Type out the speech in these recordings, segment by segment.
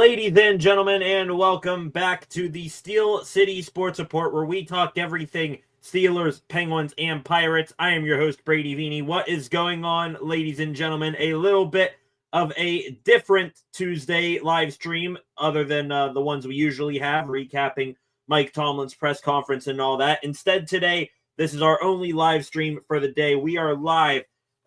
ladies and gentlemen, and welcome back to the Steel City Sports Report, where we talk everything Steelers, Penguins, and Pirates. I am your host, Brady Vini. What is going on, ladies and gentlemen? A little bit of a different Tuesday live stream, other than the ones we usually have, recapping Mike Tomlin's press conference and all that. Instead, today, this is our only live stream for the day. We are live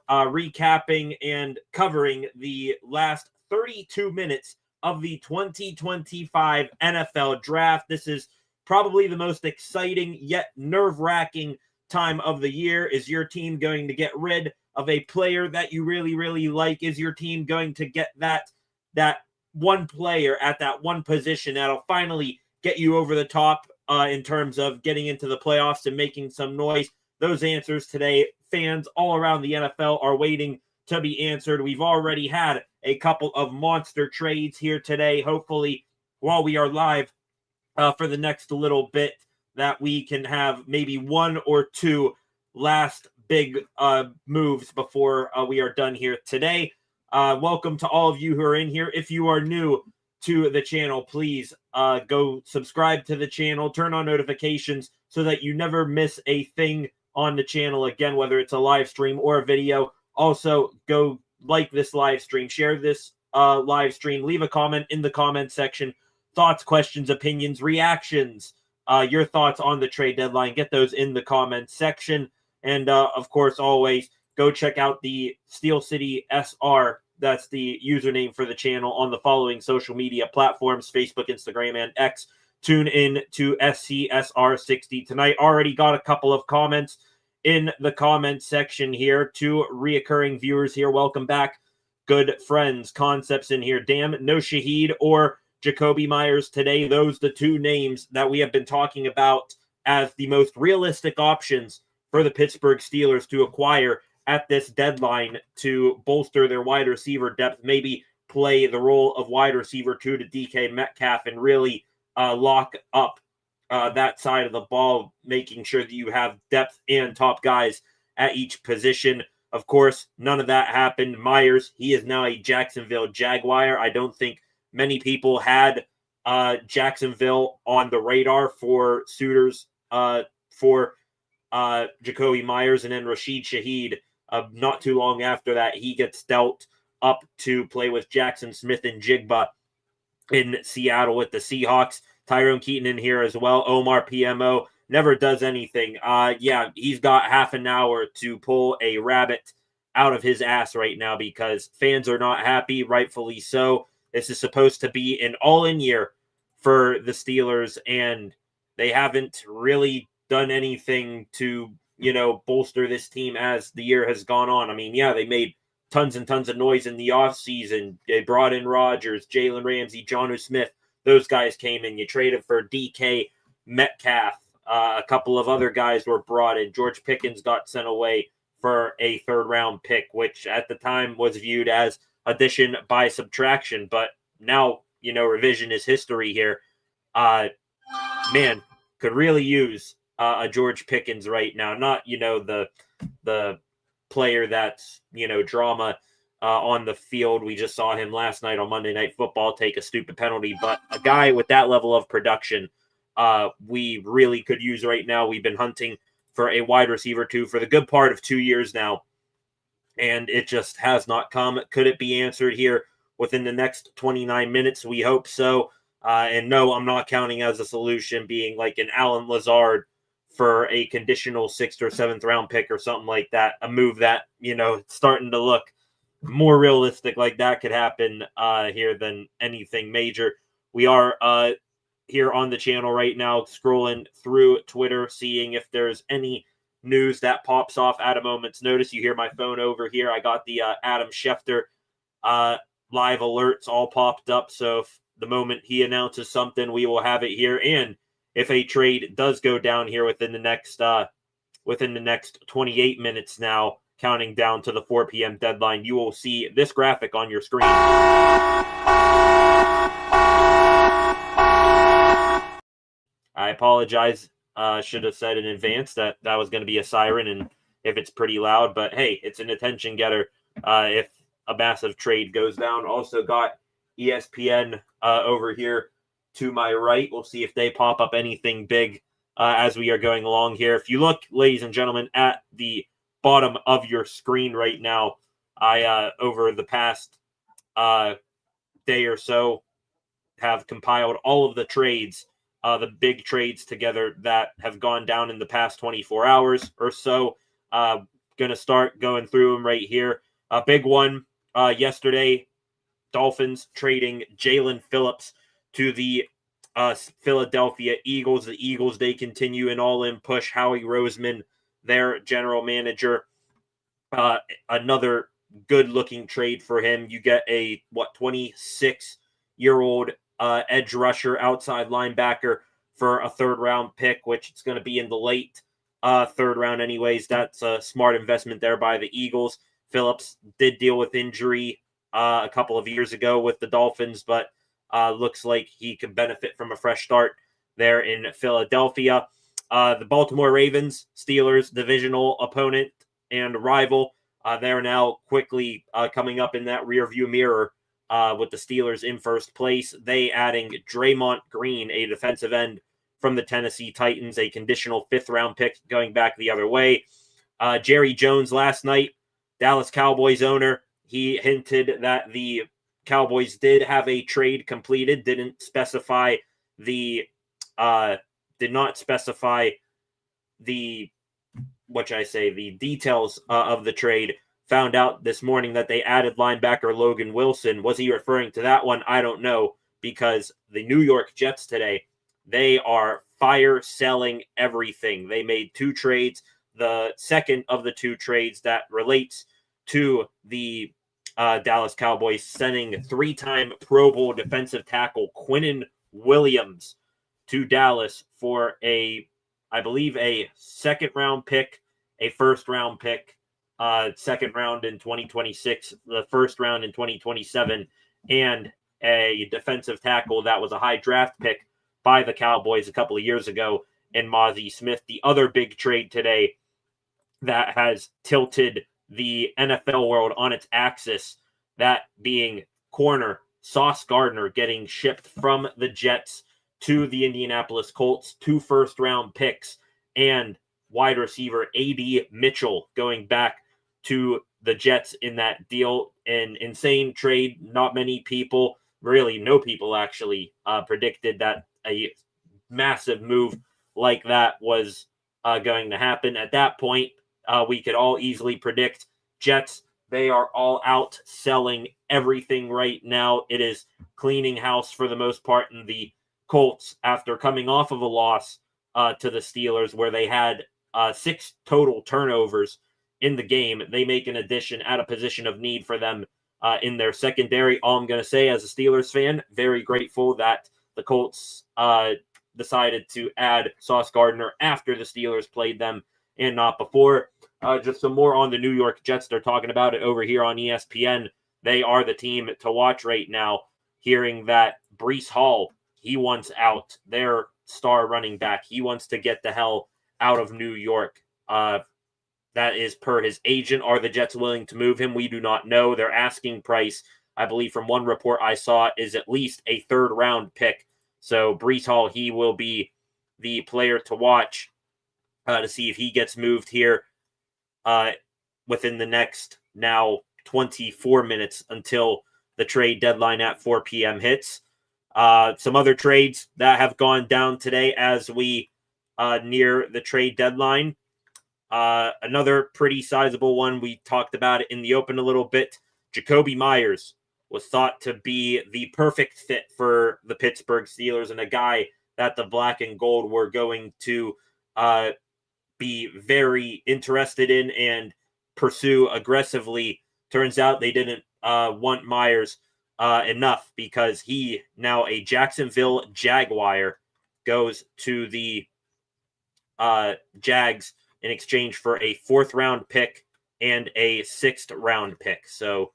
recapping and covering the last 32 minutes of the 2025 NFL Draft. This is probably the most exciting yet nerve-wracking time of the year. Is your team going to get rid of a player that you really, really like? Is your team going to get that one player at that one position that'll finally get you over the top in terms of getting into the playoffs and making some noise? Those answers today, fans all around the NFL are waiting to be answered. We've already had a couple of monster trades here today. Hopefully, while we are live for the next little bit, that we can have maybe one or two last big moves before we are done here today. Welcome to all of you who are in here. If you are new to the channel, please go subscribe to the channel, turn on notifications so that you never miss a thing on the channel again, whether it's a live stream or a video. Also, go like this live stream, share this live stream, leave a comment in the comment section. Thoughts, questions, opinions, reactions, your thoughts on the trade deadline. Get those in the comment section. And, of course, always go check out the Steel City SR. That's the username for the channel on the following social media platforms: Facebook, Instagram, and X. Tune in to SCSR60 tonight. Already got a couple of comments in the comment section here. Two reoccurring viewers here. Welcome back, good friends. Concepts in here. Damn, no Shaheed or Jacoby Myers today. Those the two names that we have been talking about as the most realistic options for the Pittsburgh Steelers to acquire at this deadline to bolster their wide receiver depth, maybe play the role of wide receiver 2 to DK Metcalf and really lock up that side of the ball, making sure that you have depth and top guys at each position. Of course, none of that happened. Myers, he is now a Jacksonville Jaguar. I don't think many people had Jacksonville on the radar for suitors for Jacoby Myers, and then Rashid Shaheed. Not too long after that, he gets dealt up to play with Jackson Smith and Jigba in Seattle with the Seahawks. Tyrone Keaton in here as well. Omar PMO never does anything. Yeah, he's got half an hour to pull a rabbit out of his ass right now because fans are not happy, rightfully so. This is supposed to be an all-in year for the Steelers, and they haven't really done anything to, bolster this team as the year has gone on. I mean, yeah, they made tons and tons of noise in the offseason. They brought in Rodgers, Jalen Ramsey, Jonnu Smith. Those guys came in. You traded for DK Metcalf. A couple of other guys were brought in. George Pickens got sent away for a third-round pick, which at the time was viewed as addition by subtraction. But now, revision is history here. Man, could really use a George Pickens right now. Not, the player that's, drama on the field. We just saw him last night on Monday Night Football take a stupid penalty, but a guy with that level of production we really could use right now. We've been hunting for a wide receiver 2 for the good part of 2 years now, and it just has not come. Could it be answered here within the next 29 minutes? We hope so. And no, I'm not counting as a solution being like an Alan Lazard for a conditional 6th or 7th round pick or something like that. A move that, it's starting to look more realistic, like that could happen here than anything major. We are here on the channel right now, scrolling through Twitter, seeing if there's any news that pops off at a moment's notice. You hear my phone over here. I got the Adam Schefter live alerts all popped up. So if the moment he announces something, we will have it here. And if a trade does go down here within the next 28 minutes now, counting down to the 4 p.m. deadline, you will see this graphic on your screen. I apologize. Should have said in advance that was going to be a siren, and if it's pretty loud, but hey, it's an attention getter if a massive trade goes down. Also got ESPN over here to my right. We'll see if they pop up anything big as we are going along here. If you look, ladies and gentlemen, at the bottom of your screen right now, I over the past day or so have compiled all of the trades, the big trades together that have gone down in the past 24 hours or so. Going to start going through them right here. A big one yesterday, Dolphins trading Jalen Phillips to the Philadelphia Eagles. The Eagles, they continue an all-in push. Howie Roseman, their general manager, another good-looking trade for him. You get a 26-year-old edge rusher, outside linebacker for a third-round pick, which it's going to be in the late third round anyways. That's a smart investment there by the Eagles. Phillips did deal with injury a couple of years ago with the Dolphins, but looks like he could benefit from a fresh start there in Philadelphia. The Baltimore Ravens, Steelers, divisional opponent and rival. They're now quickly coming up in that rearview mirror with the Steelers in first place. They adding Draymond Green, a defensive end from the Tennessee Titans, a conditional fifth-round pick going back the other way. Jerry Jones last night, Dallas Cowboys owner, he hinted that the Cowboys did have a trade completed, did not specify the details of the trade. Found out this morning that they added linebacker Logan Wilson. Was he referring to that one? I don't know, because the New York Jets today, they are fire selling everything. They made two trades. The second of the two trades that relates to the Dallas Cowboys, sending three-time Pro Bowl defensive tackle Quinnen Williams to Dallas for I believe a second-round pick, a first-round pick, second round in 2026, the first round in 2027, and a defensive tackle that was a high draft pick by the Cowboys a couple of years ago in Mozzie Smith. The other big trade today that has tilted the NFL world on its axis, that being corner Sauce Gardner getting shipped from the Jets to the Indianapolis Colts, 2 first-round picks, and wide receiver A.D. Mitchell going back to the Jets in that deal. An insane trade. Not many people, really no people actually, predicted that a massive move like that was going to happen. At that point, we could all easily predict Jets, they are all out selling everything right now. It is cleaning house for the most part in the Colts after coming off of a loss to the Steelers where they had 6 total turnovers in the game. They make an addition at a position of need for them in their secondary. All I'm going to say as a Steelers fan, very grateful that the Colts decided to add Sauce Gardner after the Steelers played them and not before. Just some more on the New York Jets. They're talking about it over here on ESPN. They are the team to watch right now, hearing that Breece Hall, he wants out. Their star running back, he wants to get the hell out of New York. That is per his agent. Are the Jets willing to move him? We do not know. Their asking price, I believe from one report I saw, is at least a third-round pick. So Breece Hall, he will be the player to watch to see if he gets moved here within the next now 24 minutes until the trade deadline at 4 p.m. hits. Some other trades that have gone down today as we near the trade deadline. Another pretty sizable one. We talked about it in the open a little bit. Jacoby Myers was thought to be the perfect fit for the Pittsburgh Steelers and a guy that the black and gold were going to be very interested in and pursue aggressively. Turns out they didn't want Myers enough because he, now a Jacksonville Jaguar, goes to the Jags in exchange for a 4th-round pick and a 6th-round pick. So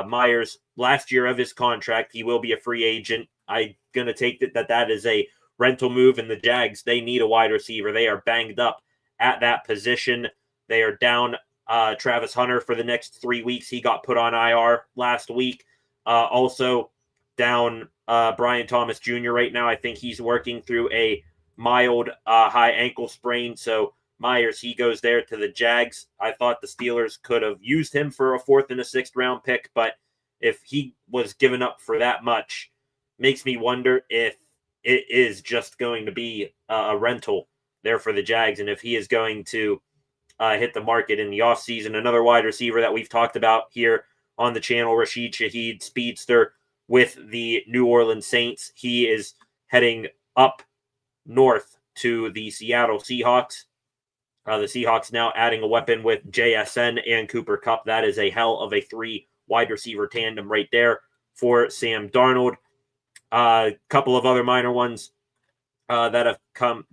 Myers, last year of his contract, he will be a free agent. I'm going to take that is a rental move, and the Jags, they need a wide receiver. They are banged up at that position. They are down Travis Hunter for the next 3 weeks. He got put on IR last week. Also, down Brian Thomas Jr. right now. I think he's working through a mild high ankle sprain. So Myers, he goes there to the Jags. I thought the Steelers could have used him for a 4th and a 6th round pick, but if he was given up for that much, makes me wonder if it is just going to be a rental there for the Jags, and if he is going to hit the market in the offseason. Another wide receiver that we've talked about here on the channel, Rashid Shaheed, speedster with the New Orleans Saints. He is heading up north to the Seattle Seahawks. The Seahawks now adding a weapon with JSN and Cooper Kupp. That is a hell of a 3 wide receiver tandem right there for Sam Darnold. A couple of other minor ones that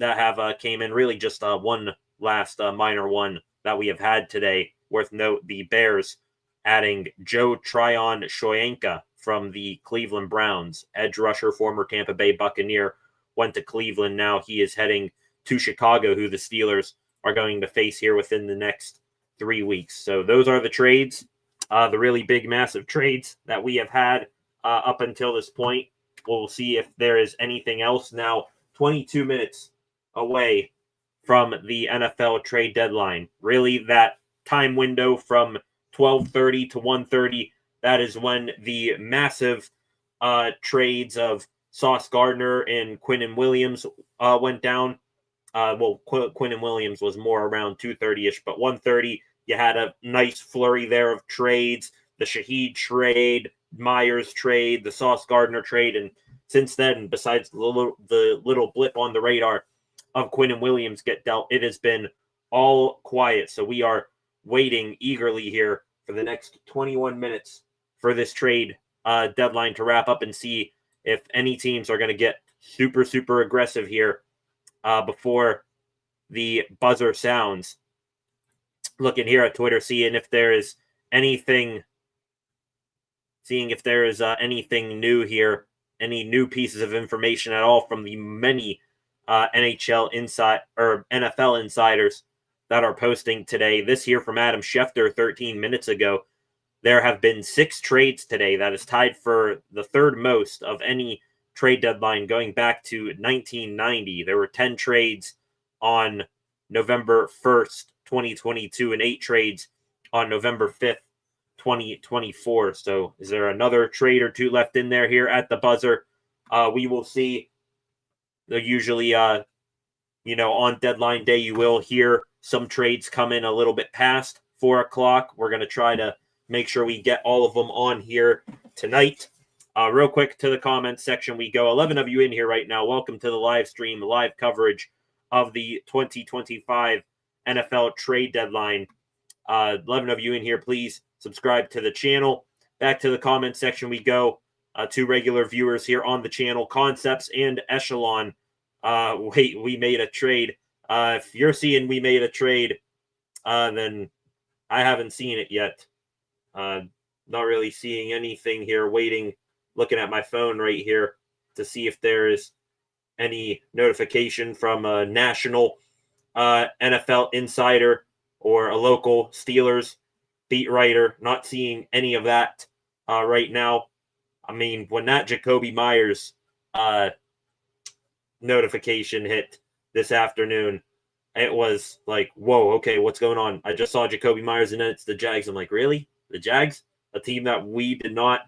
have came in. Really just one last minor one that we have had today. Worth note, the Bears adding Joe Tryon-Shoyinka from the Cleveland Browns. Edge rusher, former Tampa Bay Buccaneer, went to Cleveland. Now he is heading to Chicago, who the Steelers are going to face here within the next 3 weeks. So those are the trades, the really big, massive trades that we have had up until this point. We'll see if there is anything else. Now, 22 minutes away from the NFL trade deadline. Really, that time window from 12:30 to 1:30, that is when the massive trades of Sauce Gardner and Quinnen Williams went down. Quinnen Williams was more around 2:30-ish, but 1:30, you had a nice flurry there of trades. The Shaheed trade, Myers trade, the Sauce Gardner trade, and since then, besides the little blip on the radar of Quinnen Williams get dealt, it has been all quiet. So we are waiting eagerly here for the next 21 minutes for this trade deadline to wrap up and see if any teams are going to get super, super aggressive here before the buzzer sounds. Looking here at Twitter, seeing if there is anything new here, any new pieces of information at all from the many NFL insiders that are posting today. This here from Adam Schefter 13 minutes ago. There have been 6 trades today. That is tied for the 3rd most of any trade deadline going back to 1990. There were 10 trades on November 1st, 2022, and 8 trades on November 5th, 2024. So is there another trade or 2 left in there here at the buzzer? We will see. They're usually, on deadline day, you will hear some trades come in a little bit past 4 o'clock. We're going to try to make sure we get all of them on here tonight. Real quick to the comments section we go. 11 of you in here right now. Welcome to the live stream, live coverage of the 2025 NFL trade deadline. 11 of you in here, please subscribe to the channel. Back to the comment section we go. 2 regular viewers here on the channel, Concepts and Echelon. Wait, we made a trade. If you're seeing we made a trade, then I haven't seen it yet. Not really seeing anything here. Waiting, looking at my phone right here to see if there is any notification from a national NFL insider or a local Steelers beat writer. Not seeing any of that right now. I mean, when that Jacoby Myers notification hit this afternoon, it was like, whoa, okay, what's going on? I just saw Jacoby Myers, and then it's the Jags. I'm like, really? The Jags? A team that we did not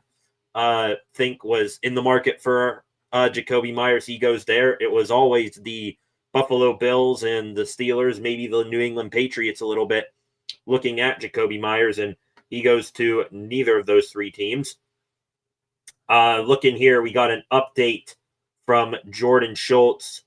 think was in the market for Jacoby Myers. He goes there. It was always the Buffalo Bills and the Steelers, maybe the New England Patriots a little bit, looking at Jacoby Myers, and he goes to neither of those 3 teams. Looking here, we got an update from Jordan Schultz,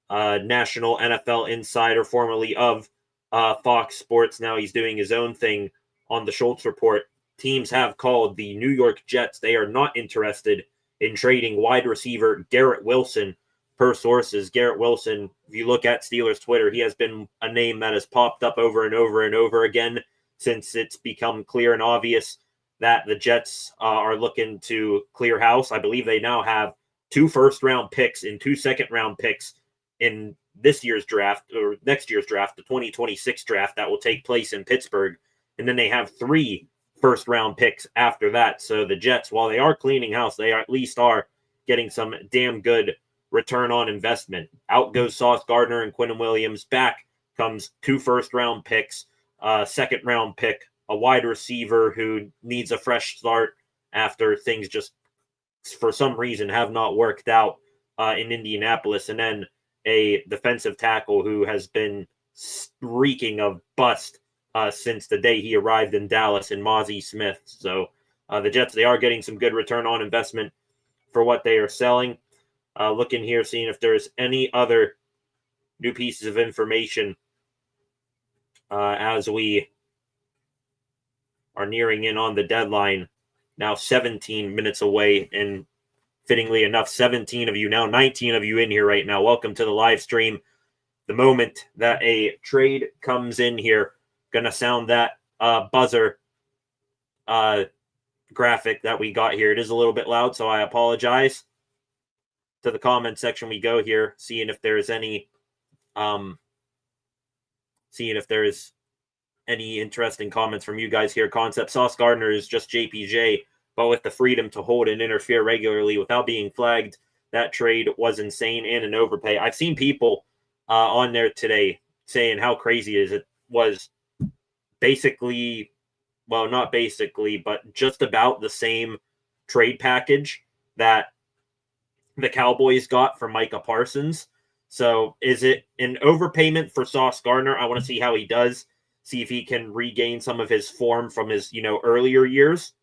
national NFL insider, formerly of Fox Sports. Now he's doing his own thing on the Schultz Report. Teams have called the New York Jets. They are not interested in trading wide receiver Garrett Wilson, per sources. Garrett Wilson, if you look at Steelers Twitter, he has been a name that has popped up over and over and over again since it's become clear and obvious that the Jets are looking to clear house. I believe they now have 2 first-round picks and 2 second-round picks in this year's draft, or next year's draft, the 2026 draft that will take place in Pittsburgh. And then they have 3 first-round picks after that. So the Jets, while they are cleaning house, they at least are getting some damn good return on investment. Out goes Sauce Gardner and Quinnen Williams. Back comes 2 first-round picks, a second-round pick, a wide receiver who needs a fresh start after things just, for some reason, have not worked out in Indianapolis, and then a defensive tackle who has been reeking of bust since the day he arrived in Dallas, in Mozzie Smith. So the Jets, they are getting some good return on investment for what they are selling. Looking here, seeing if there's any other new pieces of information as we are nearing in on the deadline. Now 17 minutes away, and fittingly enough, 17 of you, now 19 of you in here right now. Welcome to the live stream. The moment that a trade comes in here, gonna sound that buzzer graphic that we got here. It is a little bit loud, so I apologize. To the comment section we go here, seeing if there's any interesting comments from you guys here. Concept Sauce Gardner is just JPJ, but with the freedom to hold and interfere regularly without being flagged. That trade was insane and an overpay. I've seen people on there today saying how crazy it was. Basically, well, not basically, but just about the same trade package that the Cowboys got for Micah Parsons. So is it an overpayment for Sauce Gardner? I want to see how he does. See if he can regain some of his form from his, earlier years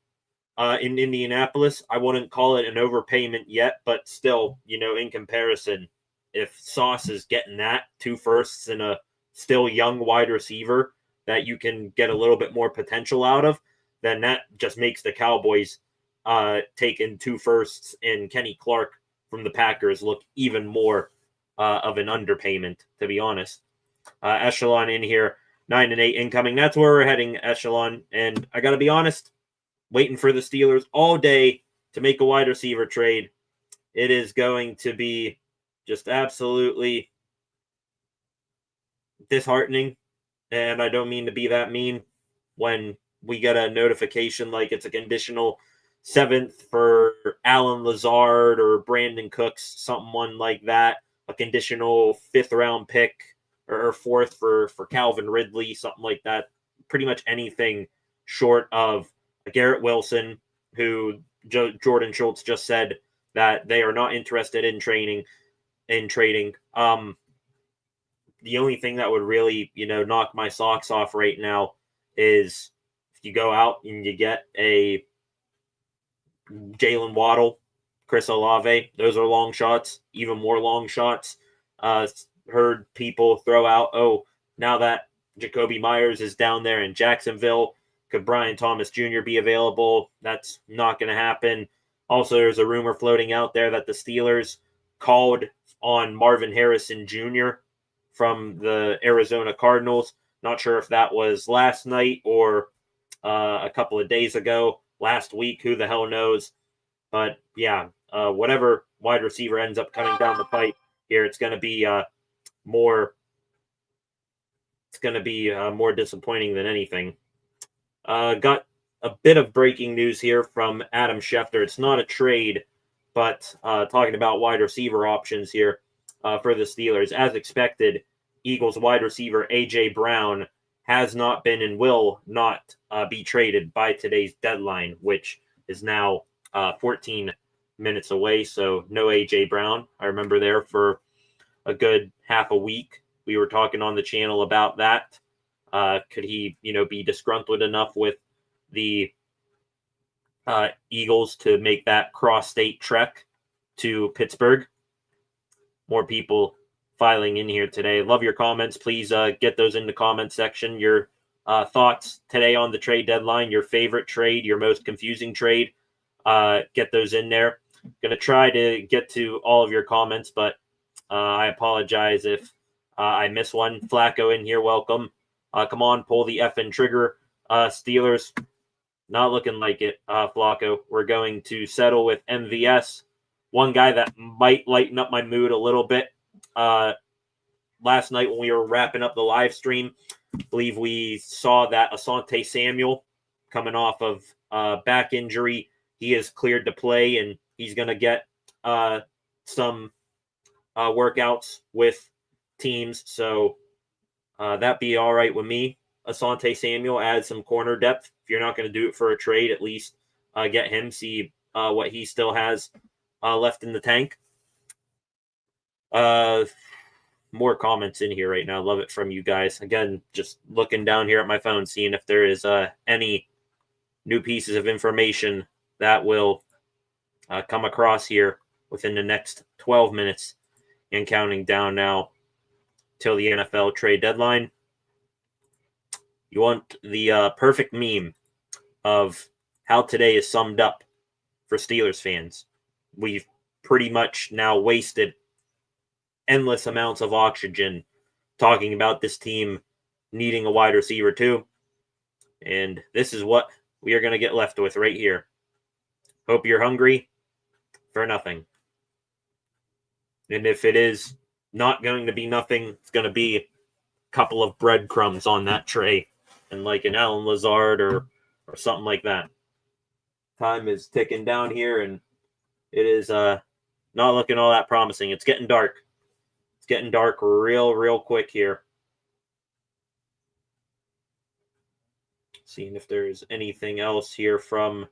in Indianapolis. I wouldn't call it an overpayment yet, but still, in comparison, if Sauce is getting that 2 firsts and a still young wide receiver that you can get a little bit more potential out of, then that just makes the Cowboys taking 2 firsts and Kenny Clark from the Packers look even more of an underpayment, to be honest. Echelon in here, 9-8 incoming. That's where we're heading, Echelon. And I got to be honest, waiting for the Steelers all day to make a wide receiver trade. It is going to be just absolutely disheartening. And I don't mean to be that mean when we get a notification like it's a conditional 7th for Alan Lazard or Brandon Cooks, someone like that, a conditional 5th round pick or 4th for Calvin Ridley, something like that. Pretty much anything short of Garrett Wilson, who Jordan Schultz just said that they are not interested in trading. The only thing that would really, knock my socks off right now is if you go out and you get a Jalen Waddle, Chris Olave. Those are long shots, even more long shots. Heard people throw out, now that Jacoby Myers is down there in Jacksonville, could Brian Thomas Jr. be available? That's not going to happen. Also, there's a rumor floating out there that the Steelers called on Marvin Harrison Jr. from the Arizona Cardinals. Not sure if that was last night or a couple of days ago, last week, who the hell knows. But yeah, whatever wide receiver ends up coming down the pipe here, it's going to be more disappointing than anything. Got a bit of breaking news here from Adam Schefter. It's not a trade, but talking about wide receiver options here for the Steelers. As expected, Eagles wide receiver A.J. Brown has not been and will not be traded by today's deadline, which is now 14 minutes away. So no A.J. Brown. I remember there for a good half a week, we were talking on the channel about that. Could he, be disgruntled enough with the Eagles to make that cross-state trek to Pittsburgh? More people filing in here today. Love your comments. Please get those in the comment section. Your thoughts today on the trade deadline, your favorite trade, your most confusing trade. Get those in there. Going to try to get to all of your comments, but I apologize if I miss one. Flacco in here, welcome. Come on, pull the effing trigger. Steelers, not looking like it, Flacco. We're going to settle with MVS. One guy that might lighten up my mood a little bit. Last night when we were wrapping up the live stream, I believe we saw that Asante Samuel coming off of back injury. He is cleared to play, and he's going to get some workouts with teams. So that'd be all right with me. Asante Samuel adds some corner depth. If you're not going to do it for a trade, at least get him, see what he still has left in the tank. More comments in here right now. Love it from you guys. Again, just looking down here at my phone, seeing if there is any new pieces of information that will come across here within the next 12 minutes and counting down now till the NFL trade deadline. You want the perfect meme of how today is summed up for Steelers fans. We've pretty much now wasted endless amounts of oxygen talking about this team needing a wide receiver too. And this is what we are going to get left with right here. Hope you're hungry for nothing. And if it is not going to be nothing, it's going to be a couple of breadcrumbs on that tray and like an Alan Lazard or something like that. Time is ticking down here, and it is not looking all that promising. It's getting dark. It's getting dark real quick here. Seeing if there's anything else here from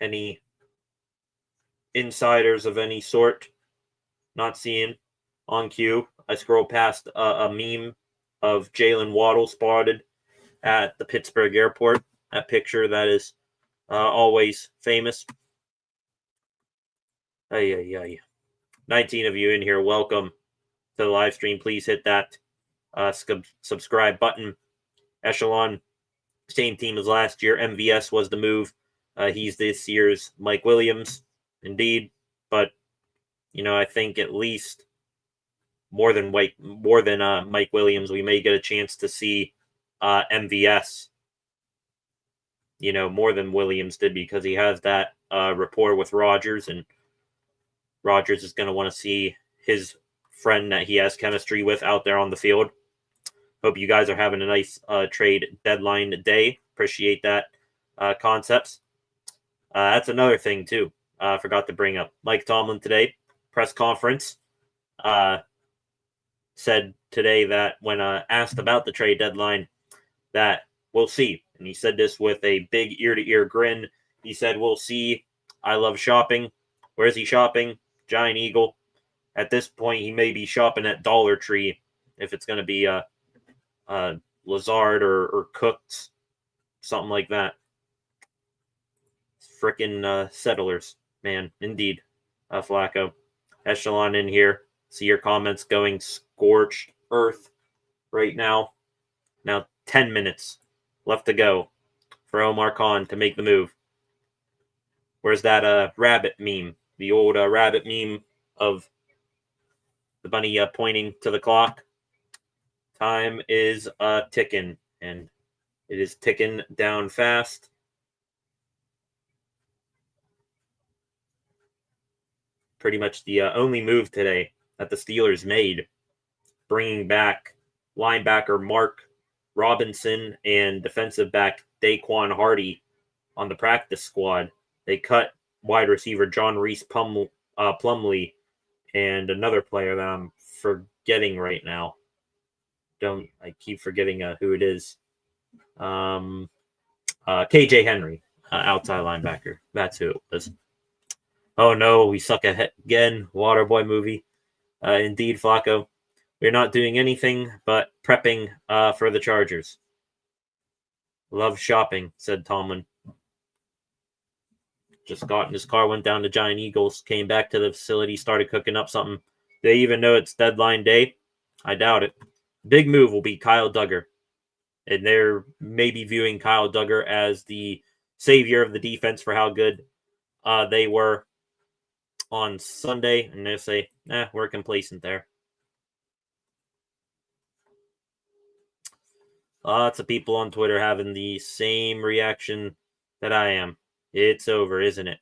any insiders of any sort. Not seeing on cue. I scroll past a meme of Jalen Waddle spotted at the Pittsburgh airport. That picture that is always famous. 19 of you in here. Welcome to the live stream. Please hit that subscribe button. Echelon, same team as last year. MVS was the move. He's this year's Mike Williams, indeed. But I think at least more than Mike Williams, we may get a chance to see MVS. More than Williams did, because he has that rapport with Rodgers, and Rodgers is going to want to see his friend that he has chemistry with out there on the field. Hope you guys are having a nice trade deadline day. Appreciate that concepts. That's another thing, too. Forgot to bring up. Mike Tomlin today, press conference, said today that when asked about the trade deadline, that we'll see. And he said this with a big ear-to-ear grin. He said, we'll see. I love shopping. Where is he shopping? Giant Eagle. At this point, he may be shopping at Dollar Tree if it's going to be Lazard or Cook's, something like that. Frickin' settlers, man. Indeed, Flacco. Echelon in here. See your comments going scorched earth right now. Now 10 minutes left to go for Omar Khan to make the move. Where's that rabbit meme? The old rabbit meme of the bunny pointing to the clock. Time is ticking, and it is ticking down fast. Pretty much the only move today that the Steelers made, bringing back linebacker Mark Robinson and defensive back Daquan Hardy on the practice squad. They cut wide receiver John Reese Plumlee and another player that I'm forgetting right now. I keep forgetting who it is. KJ Henry, outside linebacker. That's who it was. Oh no, we suck again. Waterboy movie. Indeed, Flacco. We're not doing anything but prepping for the Chargers. Love shopping, said Tomlin. Just got in his car, went down to Giant Eagles, came back to the facility, started cooking up something. They even know it's deadline day? I doubt it. Big move will be Kyle Duggar. And they're maybe viewing Kyle Duggar as the savior of the defense for how good they were on Sunday. And they say, we're complacent there. Lots of people on Twitter having the same reaction that I am. It's over, isn't it?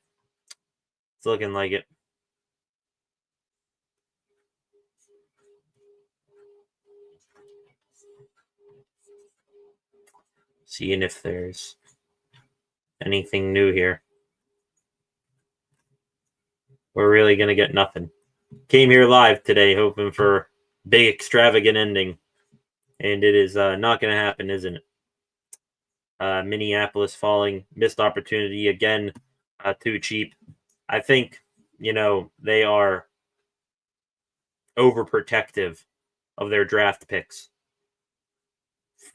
It's looking like it. Seeing if there's anything new here. We're really going to get nothing. Came here live today hoping for big extravagant ending. And it is not going to happen, isn't it? Minneapolis falling. Missed opportunity again. Too cheap. I think, they are overprotective of their draft picks.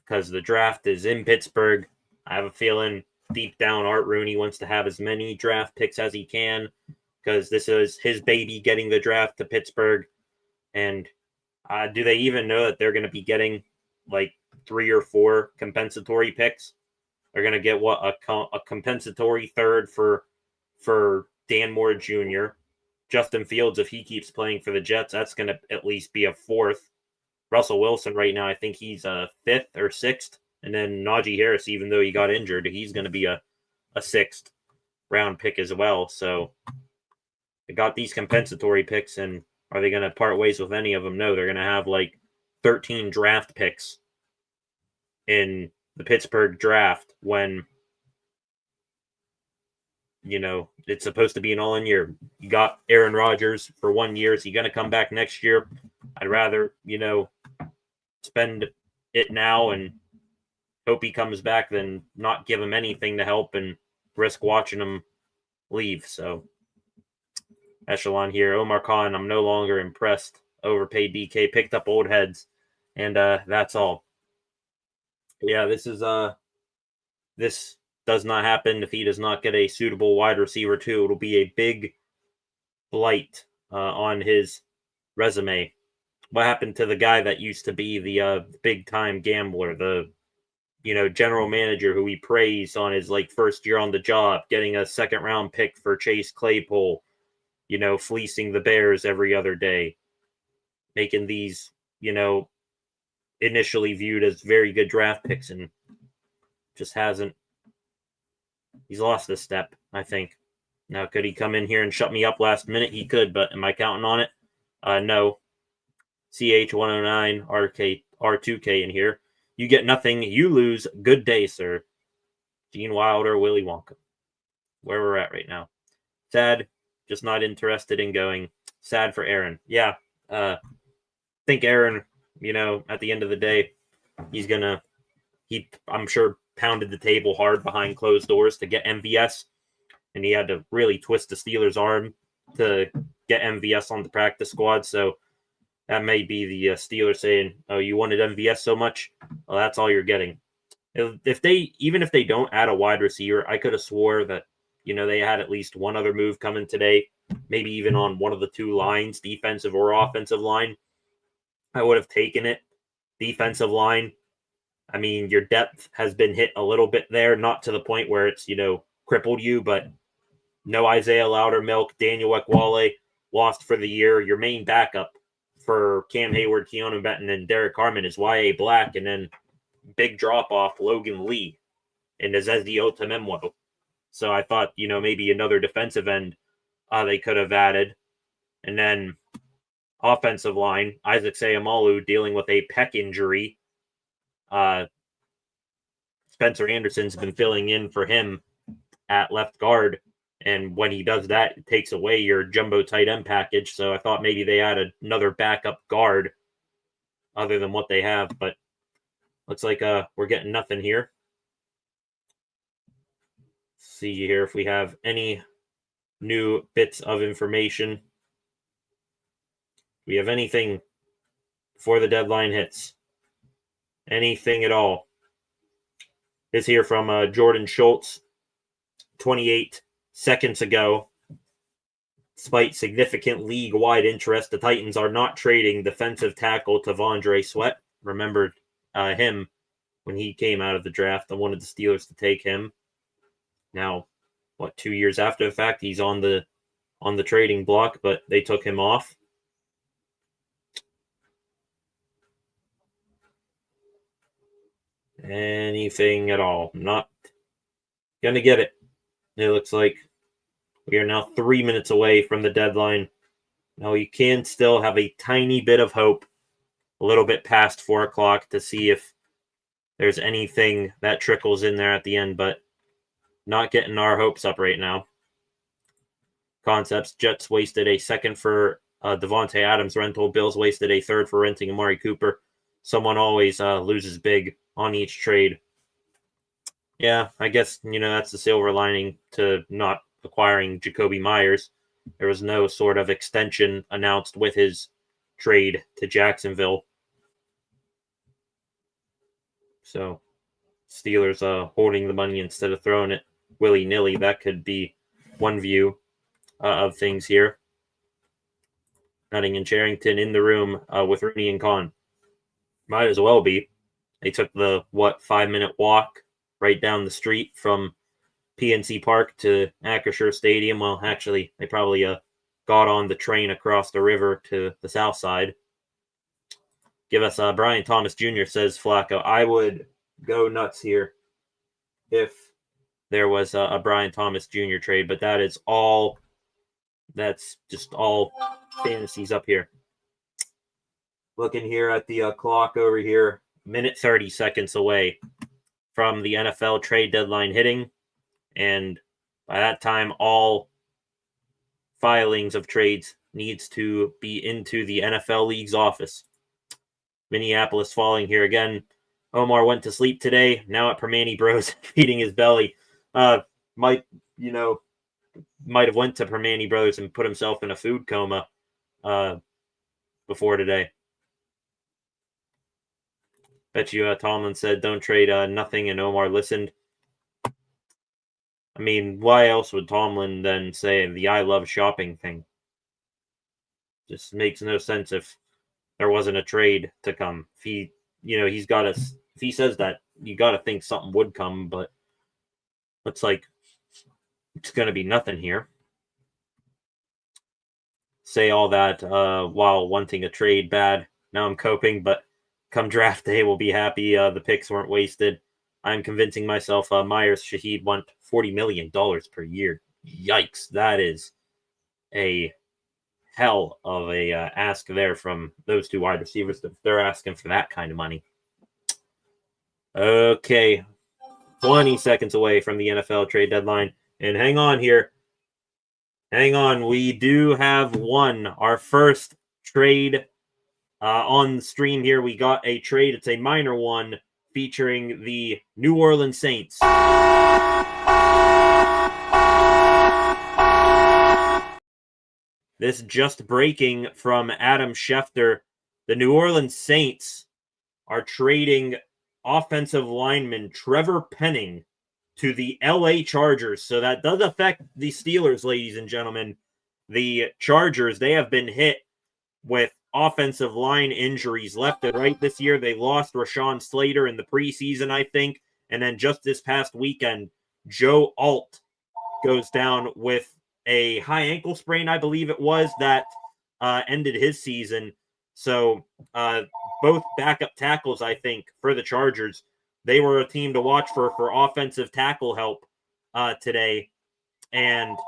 Because the draft is in Pittsburgh. I have a feeling deep down Art Rooney wants to have as many draft picks as he can. Because this is his baby getting the draft to Pittsburgh. And do they even know that they're going to be getting like 3 or 4 compensatory picks? They're going to get a compensatory third for Dan Moore Jr. Justin Fields, if he keeps playing for the Jets, that's going to at least be a 4th. Russell Wilson right now, I think he's a 5th or 6th. And then Najee Harris, even though he got injured, he's going to be a 6th round pick as well. So they got these compensatory picks, and are they going to part ways with any of them? No, they're going to have like 13 draft picks in the Pittsburgh draft when, it's supposed to be an all-in year. You got Aaron Rodgers for 1 year. Is he going to come back next year? I'd rather, spend it now and hope he comes back than not give him anything to help and risk watching him leave. So, echelon here. Omar Khan, I'm no longer impressed. Overpaid DK, picked up old heads, and that's all. Yeah, this does not happen if he does not get a suitable wide receiver too. It'll be a big blight on his resume. What happened to the guy that used to be the big time gambler, the general manager who he praised on his first year on the job, getting a 2nd round pick for Chase Claypool, fleecing the Bears every other day, making these initially viewed as very good draft picks, and just hasn't. He's lost a step, I think. Now, could he come in here and shut me up last minute? He could, but am I counting on it? No. CH109 R2K in here. You get nothing, you lose. Good day, sir. Gene Wilder, Willy Wonka. Where we're at right now. Sad, just not interested in going. Sad for Aaron. Yeah, think Aaron, at the end of the day, I'm sure, pounded the table hard behind closed doors to get MVS, and he had to really twist the Steelers' arm to get MVS on the practice squad. So that may be the Steelers saying, "Oh, you wanted MVS so much? Well, that's all you're getting." If they don't add a wide receiver, I could have swore that they had at least one other move coming today, maybe even on one of the 2 lines, defensive or offensive line. I would have taken it. Defensive line, I mean, your depth has been hit a little bit there, not to the point where it's, crippled you, but no Isaiah Loudermilk, Daniel Ekwale lost for the year. Your main backup for Cam Hayward, Keanu Benton, and Derek Harmon is Y.A. Black, and then big drop-off, Logan Lee and Ezezi Otamemwo. So I thought, maybe another defensive end they could have added. And then offensive line, Isaac Seumalo dealing with a pec injury. Spencer Anderson's been filling in for him at left guard, and when he does that, it takes away your jumbo tight end package. So I thought maybe they added another backup guard other than what they have, but looks like we're getting nothing here. See here if we have any new bits of information. We have anything before the deadline hits? Anything at all? This here from Jordan Schultz, 28 seconds ago. Despite significant league-wide interest, the Titans are not trading defensive tackle T'Vondre Sweat. Remembered him when he came out of the draft. I wanted the Steelers to take him. Now, 2 years after the fact, he's on the trading block, but they took him off. Anything at all? Not gonna get it. It looks like we are now 3 minutes away from the deadline. Now you can still have a tiny bit of hope, a little bit past 4 o'clock, to see if there's anything that trickles in there at the end, but not getting our hopes up right now. Concepts, Jets wasted a second for Devontae Adams rental. Bills wasted a third for renting Amari Cooper. Someone always loses big on each trade. Yeah, I guess, that's the silver lining to not acquiring Jacoby Myers. There was no sort of extension announced with his trade to Jacksonville. So, Steelers holding the money instead of throwing it willy-nilly. That could be one view of things here. Nutting and Charrington in the room with Rooney and Khan. Might as well be. They took the, 5-minute walk right down the street from PNC Park to Acrisure Stadium. Well, actually, they probably got on the train across the river to the south side. Give us Brian Thomas Jr., says Flacco. I would go nuts here if there was a Brian Thomas Jr. trade, but that's just all fantasies up here. Looking here at the clock over here, minute 30 seconds away from the NFL trade deadline hitting. And by that time, all filings of trades needs to be into the NFL League's office. Minneapolis falling here again. Omar went to sleep today. Now at Permane Bros feeding his belly. Might have went to Permane Bros and put himself in a food coma before today. Bet you Tomlin said don't trade nothing, and Omar listened. I mean, why else would Tomlin then say the I love shopping thing? Just makes no sense if there wasn't a trade to come. If he's got to, if he says that, you got to think something would come, but looks like it's going to be nothing here. Say all that while wanting a trade bad. Now I'm coping, but come draft day, we'll be happy the picks weren't wasted. I'm convincing myself Myers Shaheed want $40 million per year. Yikes. That is a hell of a ask there from those two wide receivers. They're asking for that kind of money. Okay. 20 seconds away from the NFL trade deadline. And hang on here. Hang on. We do have our first trade on the stream here. We got a trade. It's a minor one featuring the New Orleans Saints. This just breaking from Adam Schefter. The New Orleans Saints are trading offensive lineman Trevor Penning to the LA Chargers. So that does affect the Steelers, ladies and gentlemen. The Chargers, they have been hit with offensive line injuries left and right this year. They lost Rashawn Slater in the preseason, I think. And then just this past weekend, Joe Alt goes down with a high ankle sprain, I believe it was, that ended his season. So both backup tackles, I think, for the Chargers, they were a team to watch for offensive tackle help today. And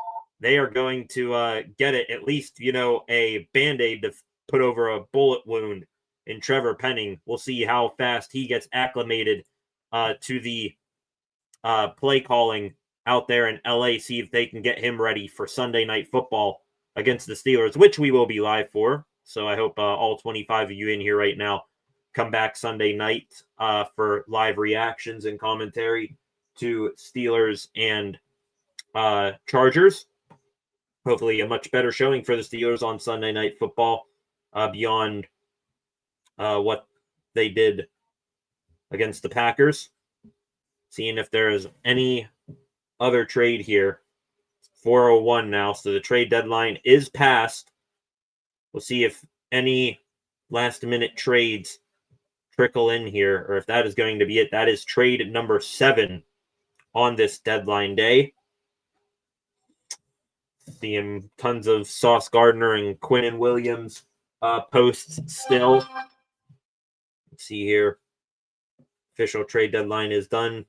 they are going to get it, at least, a Band-Aid to put over a bullet wound in Trevor Penning. We'll see how fast he gets acclimated to the play calling out there in LA, see if they can get him ready for Sunday Night Football against the Steelers, which we will be live for. So I hope all 25 of you in here right now come back Sunday night for live reactions and commentary to Steelers and Chargers. Hopefully a much better showing for the Steelers on Sunday Night Football beyond what they did against the Packers. Seeing if there is any other trade here. 4:01 now, so the trade deadline is passed. We'll see if any last-minute trades trickle in here, or if that is going to be it. That is trade number 7 on this deadline day. Seeing tons of Sauce Gardner and Quinnen Williams posts still. Let's see here. Official trade deadline is done.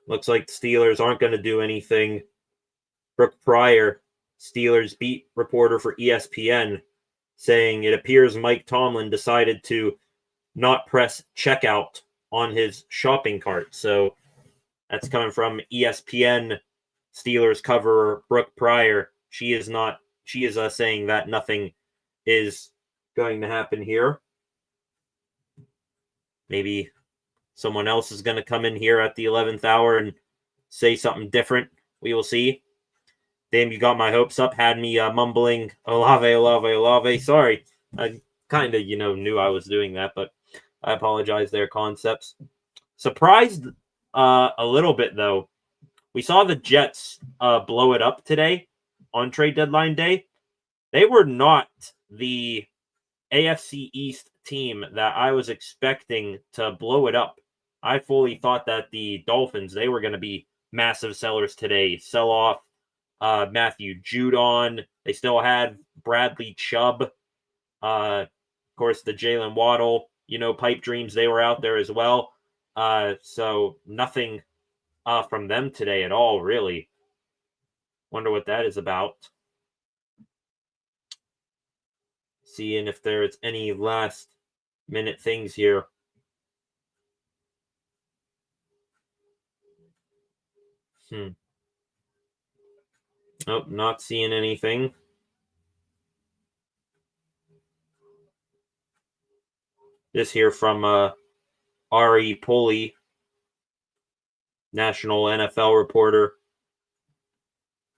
Looks like the Steelers aren't going to do anything. Brooke Pryor, Steelers beat reporter for ESPN, saying it appears Mike Tomlin decided to not press checkout on his shopping cart. So that's coming from ESPN Steelers coverer Brooke Pryor. She is saying that nothing is going to happen here. Maybe someone else is going to come in here at the 11th hour and say something different. We will see. Damn, you got my hopes up. Had me mumbling, Olave, Olave, Olave. Sorry. I kind of, knew I was doing that, but I apologize. Their concepts. Surprised a little bit, though. We saw the Jets blow it up today on trade deadline day. They were not the AFC East team that I was expecting to blow it up. I fully thought that the Dolphins, they were going to be massive sellers today. Sell off Matthew Judon. They still had Bradley Chubb. Of course, the Jalen Waddle, pipe dreams, they were out there as well. So nothing from them today at all, really. Wonder what that is about. Seeing if there's any last minute things here. Nope, not seeing anything. This here from Ari Pulley, national NFL reporter,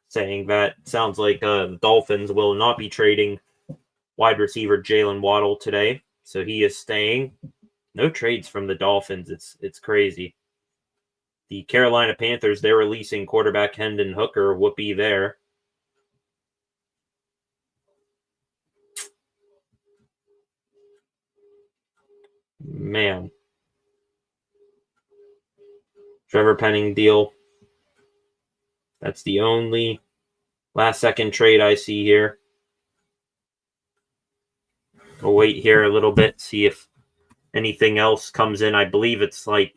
saying that sounds like the Dolphins will not be trading wide receiver Jalen Waddle today, so he is staying. No trades from the Dolphins. It's crazy. The Carolina Panthers, they're releasing quarterback Hendon Hooker. Whoopee there. Man. Trevor Penning deal. That's the only last second trade I see here. We'll wait here a little bit, see if anything else comes in. I believe it's like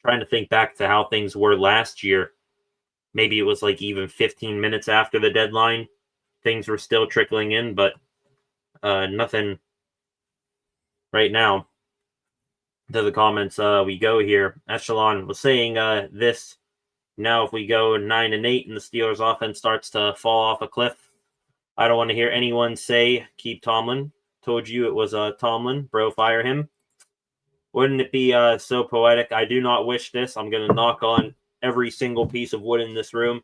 trying to think back to how things were last year. Maybe it was like even 15 minutes after the deadline. Things were still trickling in, but nothing right now. To the comments we go here. Echelon was saying this. Now if we go 9-8 and the Steelers offense starts to fall off a cliff, I don't want to hear anyone say keep Tomlin. Told you it was Tomlin. Bro, fire him. Wouldn't it be so poetic? I do not wish this. I'm going to knock on every single piece of wood in this room.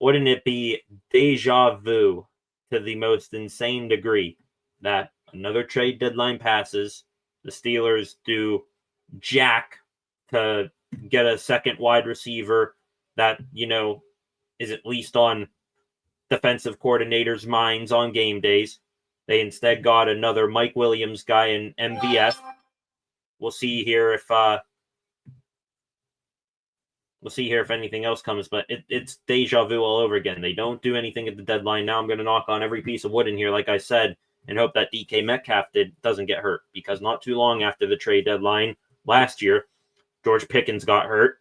Wouldn't it be deja vu to the most insane degree that another trade deadline passes, the Steelers do jack to get a second wide receiver that, is at least on defensive coordinators' minds on game days. They instead got another Mike Williams guy in MVS. We'll see here if anything else comes, but it's deja vu all over again. They don't do anything at the deadline. Now I'm going to knock on every piece of wood in here, like I said, and hope that DK Metcalf doesn't get hurt, because not too long after the trade deadline last year, George Pickens got hurt,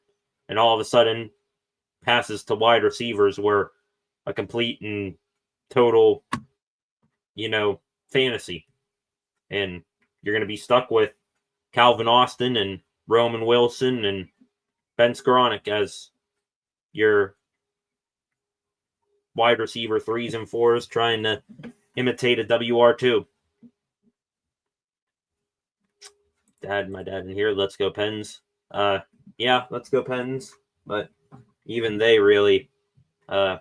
and all of a sudden passes to wide receivers were a complete and total, fantasy. And you're going to be stuck with Calvin Austin and Roman Wilson and Ben Skoranek as your wide receiver 3s and 4s trying to imitate a WR2. My dad in here. Let's go Pens. Yeah, let's go Pens. But even they really are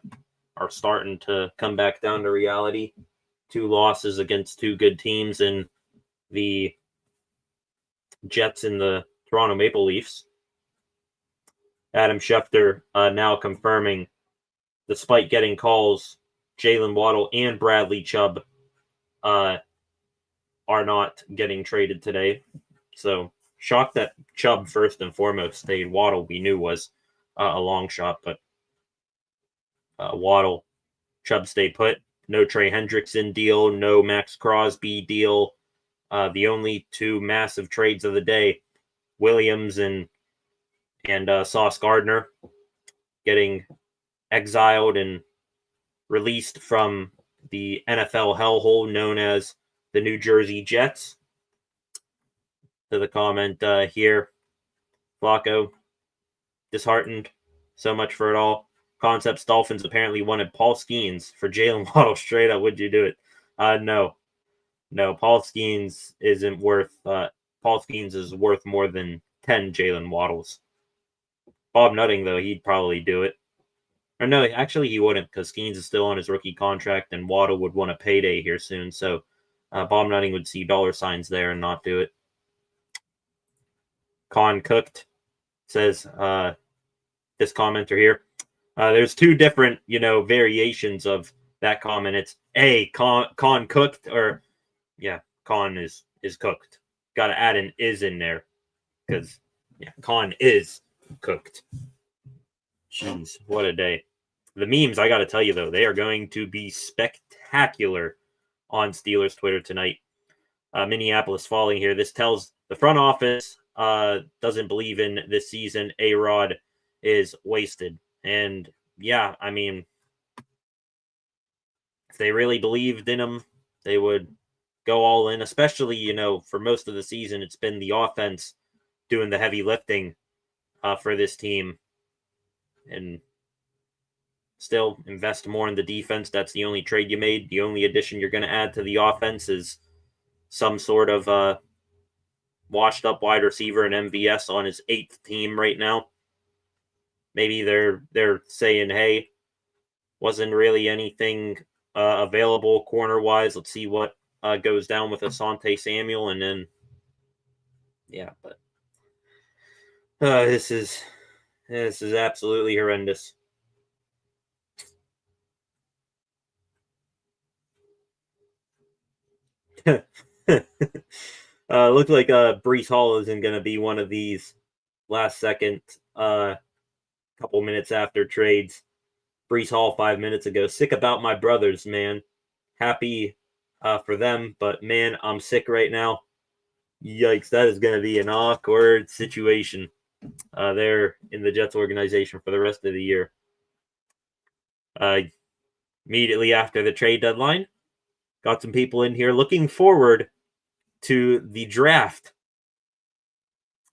starting to come back down to reality. 2 losses against 2 good teams in the Jets and the Toronto Maple Leafs. Adam Schefter now confirming, despite getting calls, Jalen Waddle and Bradley Chubb are not getting traded today. So, shocked that Chubb first and foremost stayed. Waddle we knew was a long shot, but Waddle, Chubb stayed put. No Trey Hendrickson deal, no Max Crosby deal. The only 2 massive trades of the day, Williams and Sauce Gardner getting exiled and released from the NFL hellhole known as the New Jersey Jets. to the comment here. Flacco, disheartened. So much for it all. Concepts Dolphins apparently wanted Paul Skeens for Jalen Waddle. Straight up, would you do it? No. Paul Skeens isn't worth. Paul Skeens is worth more than 10 Jalen Waddles. Bob Nutting, though, he'd probably do it. Or no, actually he wouldn't, because Skeens is still on his rookie contract, and Waddle would want a payday here soon. So Bob Nutting would see dollar signs there and not do it. Con Cooked says this commenter here. There's two different, variations of that comment. It's Con Cooked, or Con is cooked. Got to add an is in there because Con is cooked. Jeez, what a day. The memes, I got to tell you, though, they are going to be spectacular on Steelers Twitter tonight. Minneapolis falling here. This tells the front office doesn't believe in this season. A-Rod is wasted. And, yeah, I mean, if they really believed in him, they would go all in, especially, for most of the season, it's been the offense doing the heavy lifting for this team. And still invest more in the defense. That's the only trade you made. The only addition you're going to add to the offense is some sort of washed up wide receiver and MVS on his 8th team right now. Maybe they're saying, hey, wasn't really anything available corner-wise. Let's see what goes down with Asante Samuel. And then, but this is absolutely horrendous. Looked like Breece Hall isn't going to be one of these last second couple minutes after trades. Breece Hall 5 minutes ago. Sick about my brothers, man. Happy for them, but man, I'm sick right now. Yikes, that is going to be an awkward situation there in the Jets organization for the rest of the year. Immediately after the trade deadline, got some people in here looking forward to the draft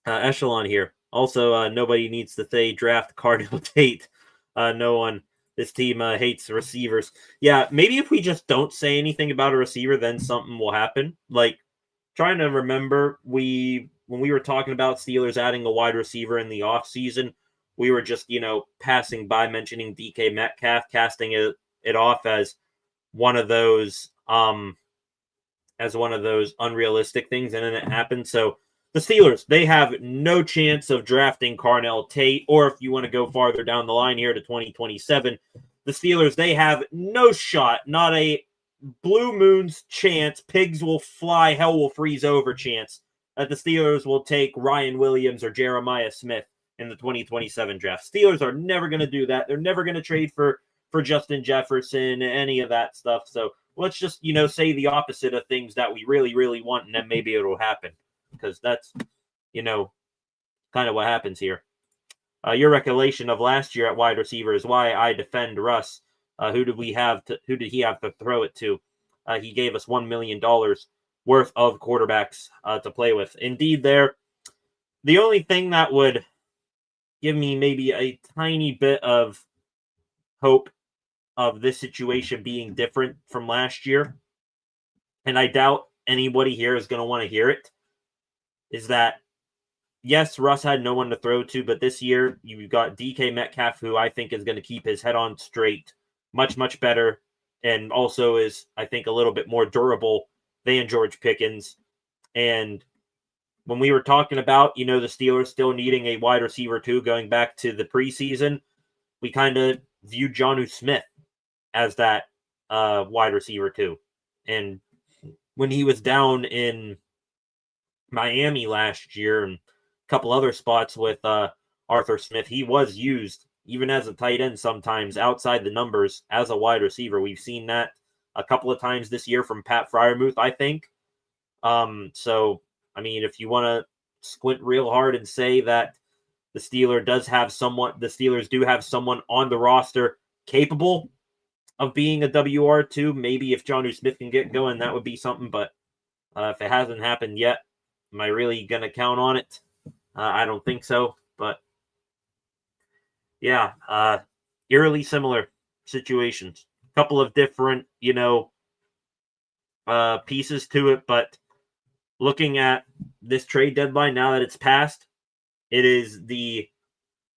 echelon here. Also, nobody needs to say draft Cardinal Tate. No one. This team hates receivers. Yeah, maybe if we just don't say anything about a receiver, then something will happen. Like, trying to remember, when we were talking about Steelers adding a wide receiver in the offseason, we were just, passing by mentioning DK Metcalf, casting it off as one of those unrealistic things, and then it happened. So the Steelers, they have no chance of drafting Carnell Tate, or if you want to go farther down the line here to 2027, the Steelers, they have no shot, not a blue moon's chance, pigs will fly, hell will freeze over chance that the Steelers will take Ryan Williams or Jeremiah Smith in the 2027 draft. Steelers are never going to do that. They're never going to trade for Justin Jefferson, any of that stuff. So let's just, say the opposite of things that we really, really want, and then maybe it'll happen. Because that's, kind of what happens here. Your recollection of last year at wide receiver is why I defend Russ. Who did he have to throw it to? He gave us $1 million worth of quarterbacks to play with. Indeed, the only thing that would give me maybe a tiny bit of hope of this situation being different from last year, and I doubt anybody here is going to want to hear it, is that, yes, Russ had no one to throw to, but this year you've got DK Metcalf, who I think is going to keep his head on straight much, much better, and also is, I think, a little bit more durable than George Pickens. And when we were talking about, the Steelers still needing a wide receiver too, going back to the preseason, we kind of viewed Jonnu Smith as that wide receiver too. And when he was down in Miami last year and a couple other spots with Arthur Smith, he was used even as a tight end sometimes outside the numbers as a wide receiver. We've seen that a couple of times this year from Pat Freiermuth, I think. So, I mean, if you want to squint real hard and say that the Steelers do have someone on the roster capable of being a WR2, maybe if Jonnu Smith can get going, that would be something. But if it hasn't happened yet, Am I really going to count on it? I don't think so. But yeah, eerily similar situations. A couple of different, pieces to it. But looking at this trade deadline, now that it's passed, it is the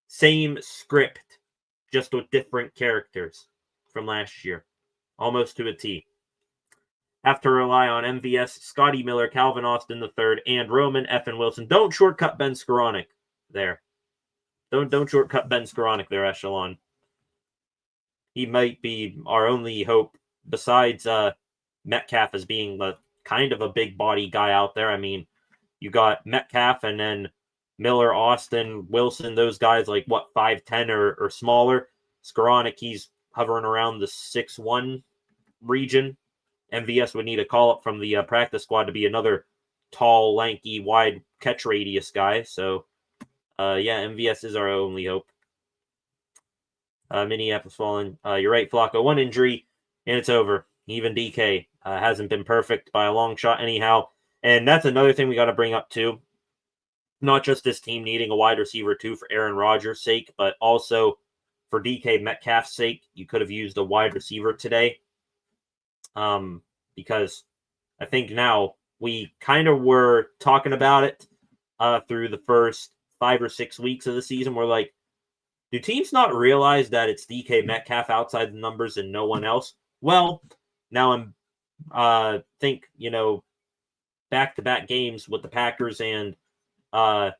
same script, just with different characters from last year, almost to a T. Have to rely on MVS, Scotty Miller, Calvin Austin III, and Roman F. Wilson. Don't shortcut Ben Skoranek there. Don't shortcut Ben Skoranek there, Echelon. He might be our only hope besides Metcalf as being the kind of a big body guy out there. I mean, you got Metcalf and then Miller, Austin, Wilson, those guys like what, 5'10" or smaller. Skoranek, he's hovering around the 6'1" region. MVS would need a call up from the practice squad to be another tall, lanky, wide catch radius guy. So, MVS is our only hope. Minneapolis falling. You're right, Flacco. One injury, and it's over. Even DK hasn't been perfect by a long shot anyhow. And that's another thing we got to bring up, too. Not just this team needing a wide receiver, too, for Aaron Rodgers' sake, but also for DK Metcalf's sake. You could have used a wide receiver today. Because I think now we kind of were talking about it through the first 5 or 6 weeks of the season. We're like, do teams not realize that it's DK Metcalf outside the numbers and no one else? Well, now I'm back-to-back games with the Packers and the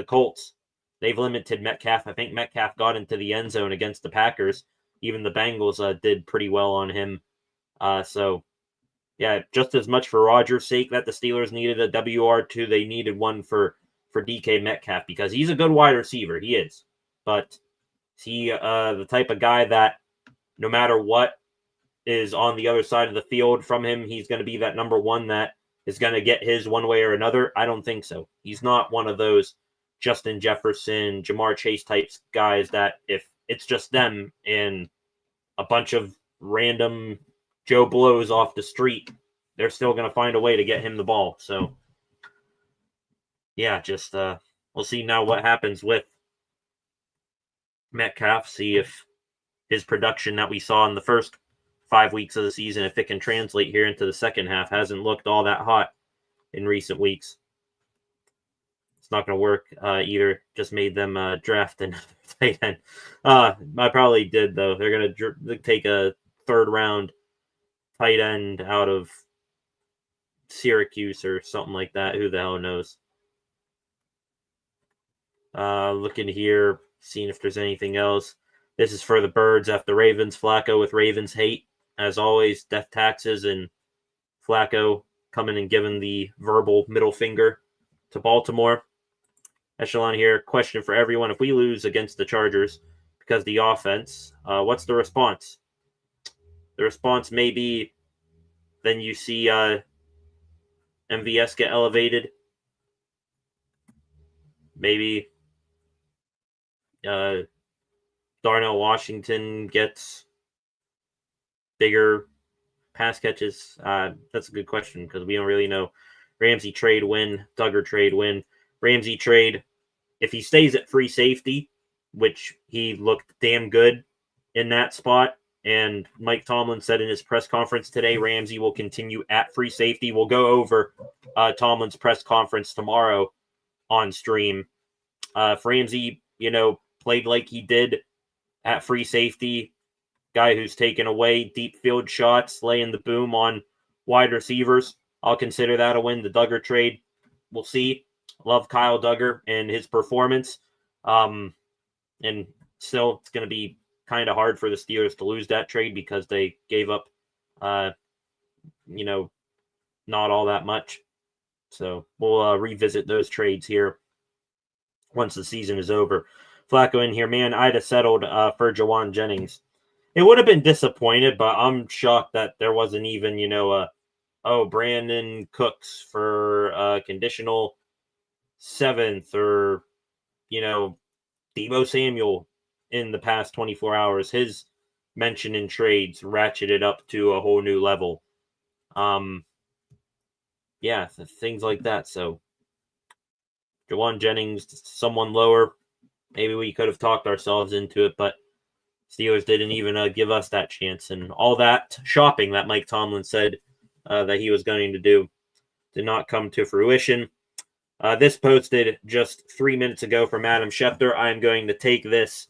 Colts. They've limited Metcalf. I think Metcalf got into the end zone against the Packers. Even the Bengals did pretty well on him. Just as much for Rodgers' sake that the Steelers needed a WR2, they needed one for DK Metcalf because he's a good wide receiver. He is. But is he the type of guy that no matter what is on the other side of the field from him, he's going to be that number one that is going to get his one way or another? I don't think so. He's not one of those Justin Jefferson, Jamar Chase types guys that if it's just them and a bunch of random Joe Blows off the street, they're still going to find a way to get him the ball. So, yeah, just we'll see now what happens with Metcalf, see if his production that we saw in the first 5 weeks of the season, if it can translate here into the second half. Hasn't looked all that hot in recent weeks. It's not going to work either. Just made them draft and tight end. I probably did, though. They're going to take a third-round tight end out of Syracuse or something like that. Who the hell knows? Looking here, seeing if there's anything else. This is for the Birds after Ravens. Flacco with Ravens hate. As always, death taxes and Flacco coming and giving the verbal middle finger to Baltimore. Echelon here. Question for everyone. If we lose against the Chargers because the offense, what's the response? The response may be then you see MVS get elevated. Maybe Darnell Washington gets bigger pass catches. That's a good question because we don't really know. Ramsey trade win, Duggar trade win. Ramsey trade, if he stays at free safety, which he looked damn good in that spot, and Mike Tomlin said in his press conference today, Ramsey will continue at free safety. We'll go over Tomlin's press conference tomorrow on stream. If Ramsey, played like he did at free safety, guy who's taken away deep field shots, laying the boom on wide receivers, I'll consider that a win. The Duggar trade, we'll see. Love Kyle Duggar and his performance. And still, it's going to be kind of hard for the Steelers to lose that trade because they gave up, not all that much. So we'll revisit those trades here once the season is over. Flacco in here, man, I'd have settled for Jawan Jennings. It would have been disappointed, but I'm shocked that there wasn't even, Brandon Cooks for conditional 7th or, Deebo Samuel in the past 24 hours. His mention in trades ratcheted up to a whole new level. yeah, things like that. So Jawan Jennings, someone lower. Maybe we could have talked ourselves into it, but Steelers didn't even give us that chance. And all that shopping that Mike Tomlin said that he was going to do did not come to fruition. This posted just 3 minutes ago from Adam Schefter. I am going to take this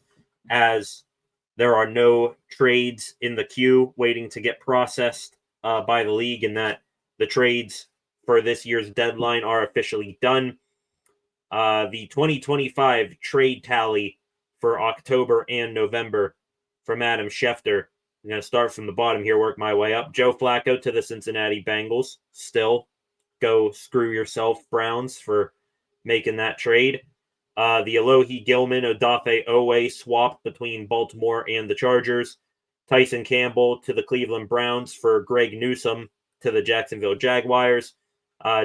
as there are no trades in the queue waiting to get processed by the league, and that the trades for this year's deadline are officially done. The 2025 trade tally for October and November from Adam Schefter. I'm going to start from the bottom here, work my way up. Joe Flacco to the Cincinnati Bengals. Still, go screw yourself, Browns, for making that trade. The Alohi Gilman Odafe Owe swap between Baltimore and the Chargers. Tyson Campbell to the Cleveland Browns for Greg Newsome to the Jacksonville Jaguars.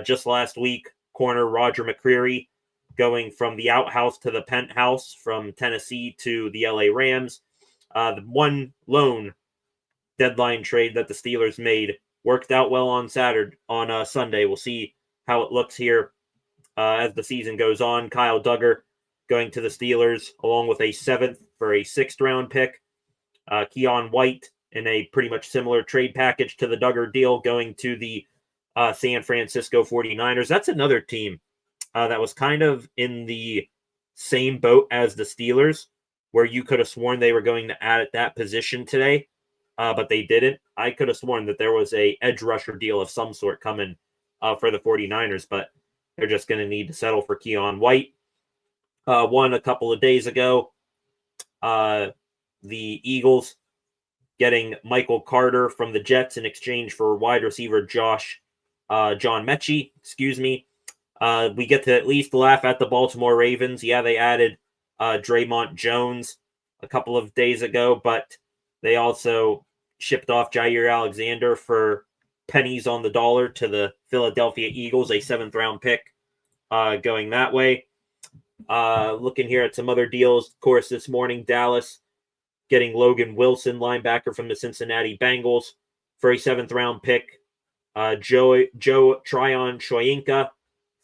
Just last week, corner Roger McCreary going from the outhouse to the penthouse from Tennessee to the LA Rams. The one lone deadline trade that the Steelers made worked out well on Sunday. We'll see how it looks here as the season goes on. Kyle Duggar going to the Steelers along with a 7th for a 6th round pick. Keon White in a pretty much similar trade package to the Duggar deal going to the San Francisco 49ers. That's another team that was kind of in the same boat as the Steelers, where you could have sworn they were going to add at that position today, but they didn't. I could have sworn that there was a edge rusher deal of some sort coming for the 49ers, but they're just going to need to settle for Keon White. One a couple of days ago, the Eagles getting Michael Carter from the Jets in exchange for wide receiver John Mechie. We get to at least laugh at the Baltimore Ravens. Yeah, they added Draymond Jones a couple of days ago, but they also shipped off Jair Alexander for pennies on the dollar to the Philadelphia Eagles, a 7th round pick going that way. Looking here at some other deals, of course, this morning, Dallas getting Logan Wilson, linebacker from the Cincinnati Bengals, for a 7th round pick. Joe Tryon Shoyinka,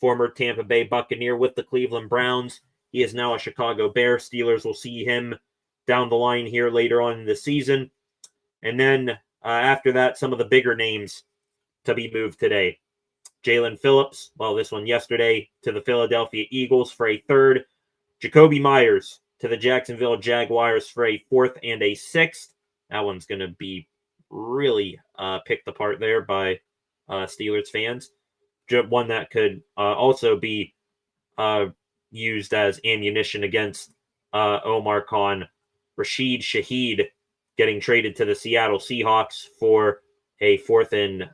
former Tampa Bay Buccaneer with the Cleveland Browns. He is now a Chicago Bear. Steelers will see him down the line here later on in the season. And then after that, some of the bigger names to be moved today. Jalen Phillips, this one yesterday, to the Philadelphia Eagles for a 3rd. Jacoby Myers to the Jacksonville Jaguars for a 4th and a 6th. That one's going to be really picked apart there by Steelers fans. One that could also be used as ammunition against Omar Khan. Rashid Shaheed getting traded to the Seattle Seahawks for a 4th and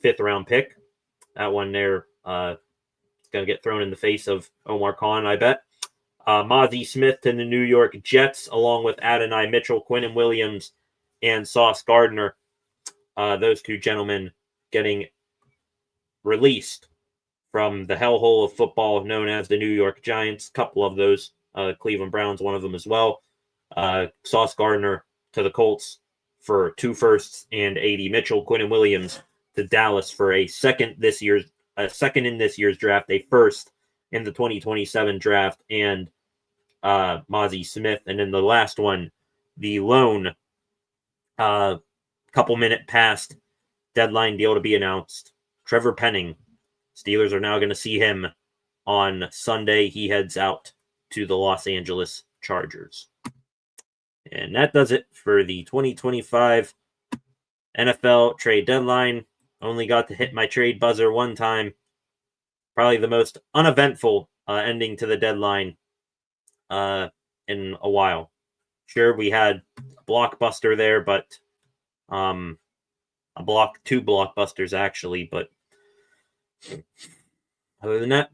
5th round pick. That one there is going to get thrown in the face of Omar Khan, I bet. Mozzie Smith to the New York Jets, along with Adonai Mitchell, Quinnen Williams, and Sauce Gardner. Those two gentlemen getting released from the hellhole of football known as the New York Giants. A couple of those, Cleveland Browns, one of them as well. Sauce Gardner to the Colts for 2 firsts and 80. Mitchell, Quinnen Williams to Dallas for a second in this year's draft, a 1st in the 2027 draft, and Mozzie Smith. And then the last one, the lone couple minute past deadline deal to be announced, Trevor Penning. Steelers are now going to see him on Sunday. He heads out to the Los Angeles Chargers. And that does it for the 2025 NFL trade deadline. Only got to hit my trade buzzer one time. Probably the most uneventful ending to the deadline in a while. Sure, we had a blockbuster there, but two blockbusters actually, but other than that,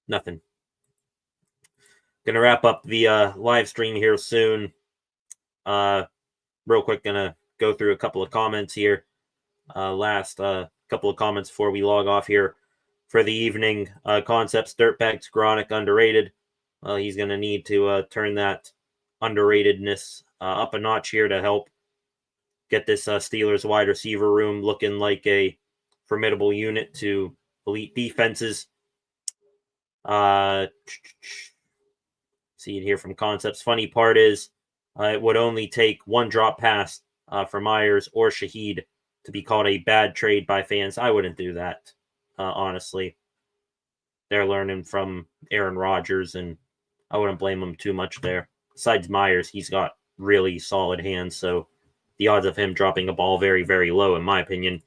nothing. Gonna wrap up the live stream here soon. Real quick, gonna go through a couple of comments here. Last couple of comments before we log off here for the evening. Concepts, Dirtbags, Chronic, underrated. Well, he's gonna need to turn that underratedness up a notch here to help get this Steelers wide receiver room looking like a formidable unit to elite defenses. See it here from Concepts. Funny part is it would only take one drop pass for Myers or Shaheed to be called a bad trade by fans. I wouldn't do that, honestly. They're learning from Aaron Rodgers, and I wouldn't blame them too much there. Besides Myers, he's got really solid hands, so the odds of him dropping a ball very, very low, in my opinion.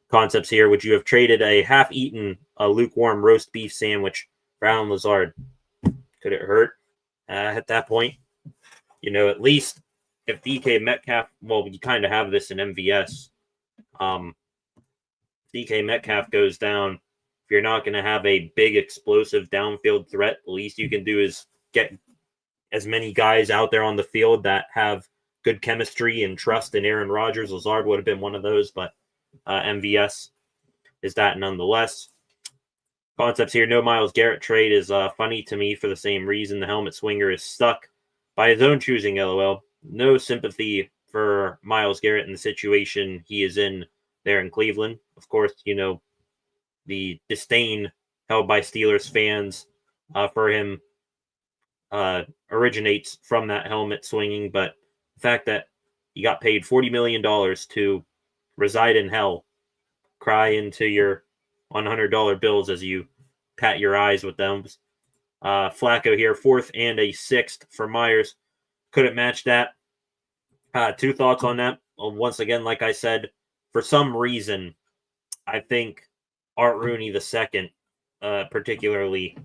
Concepts here. Would you have traded a half-eaten, lukewarm roast beef sandwich for Allen Lazard? Could it hurt at that point? At least if DK Metcalf, well, you kind of have this in MVS. DK Metcalf goes down. If you're not going to have a big, explosive downfield threat, the least you can do is get as many guys out there on the field that have good chemistry and trust in Aaron Rodgers. Lazard would have been one of those, but MVS is that nonetheless. Concepts here. No Myles Garrett trade is funny to me for the same reason. The helmet swinger is stuck by his own choosing, LOL. No sympathy for Myles Garrett in the situation he is in there in Cleveland. Of course, the disdain held by Steelers fans for him originates from that helmet swinging, but the fact that he got paid $40 million to reside in hell, cry into your $100 bills as you pat your eyes with them. Flacco here, 4th and a 6th for Myers. Couldn't match that. 2 thoughts on that. Once again, like I said, for some reason, I think Art Rooney II, particularly,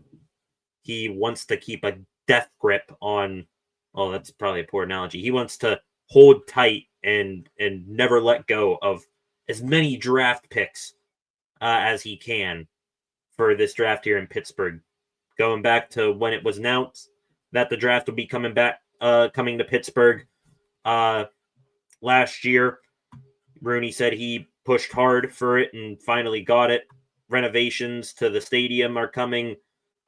he wants to keep a death grip on, that's probably a poor analogy. He wants to hold tight and never let go of as many draft picks as he can for this draft here in Pittsburgh. Going back to when it was announced that the draft would be coming to Pittsburgh last year, Rooney said he pushed hard for it and finally got it. Renovations to the stadium are coming.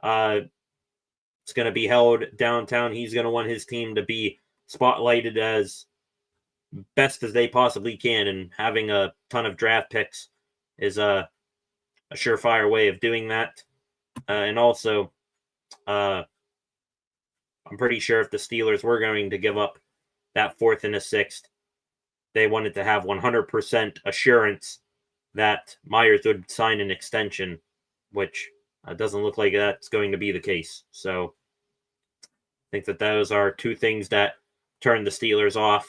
It's going to be held downtown. He's going to want his team to be spotlighted as best as they possibly can, and having a ton of draft picks is a surefire way of doing that. And also, I'm pretty sure if the Steelers were going to give up that 4th and a 6th, they wanted to have 100% assurance that Myers would sign an extension, which doesn't look like that's going to be the case. So I think that those are 2 things that turned the Steelers off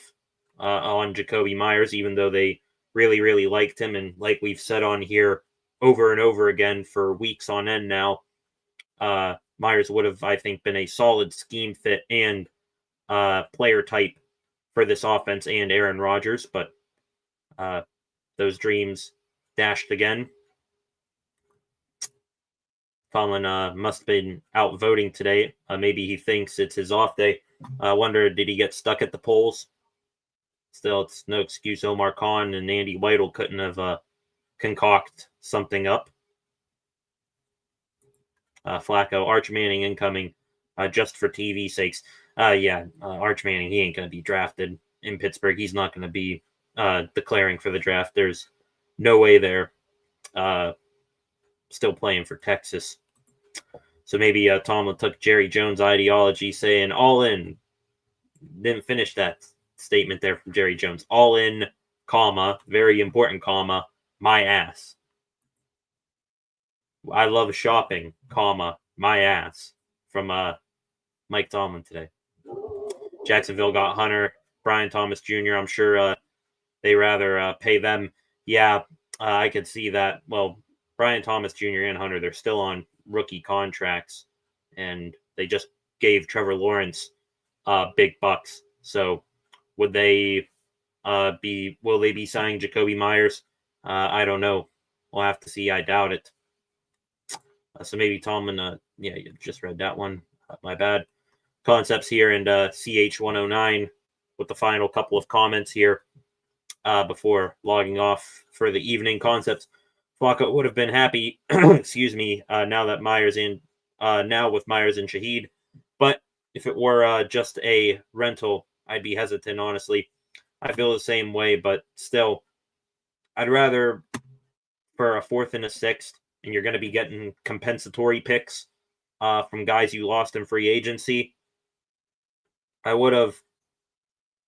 on Jakobi Myers, even though they really, really liked him. And like we've said on here over and over again for weeks on end now, Myers would have, I think, been a solid scheme fit and player type for this offense and Aaron Rodgers, but those dreams dashed again. Colin must have been out voting today. Maybe he thinks it's his off day. I wonder, did he get stuck at the polls? Still, it's no excuse Omar Khan and Andy Weidel couldn't have concoct something up. Flacco, Arch Manning incoming just for TV sakes. Arch Manning, he ain't going to be drafted in Pittsburgh. He's not going to be declaring for the draft. There's no way they're still playing for Texas. So maybe Tomlin took Jerry Jones' ideology, saying all in. Didn't finish that statement there from Jerry Jones. All in, comma, very important, comma, my ass. I love shopping, comma, my ass, from Mike Tomlin today. Jacksonville got Hunter, Brian Thomas Jr. I'm sure they rather pay them. Yeah, I could see that. Well, Brian Thomas Jr. and Hunter, they're still on rookie contracts, and they just gave Trevor Lawrence big bucks. So would they will they be signing Jakobi Myers? I don't know. We'll have to see. I doubt it. So maybe Tomlin, you just read that one. My bad. Concepts here, and CH109 with the final couple of comments here before logging off for the evening. Concepts. Flacco would have been happy, excuse me, now with Myers and Shaheed. But if it were just a rental, I'd be hesitant, honestly. I feel the same way, but still, I'd rather, for a 4th and a 6th, and you're going to be getting compensatory picks from guys you lost in free agency, I would have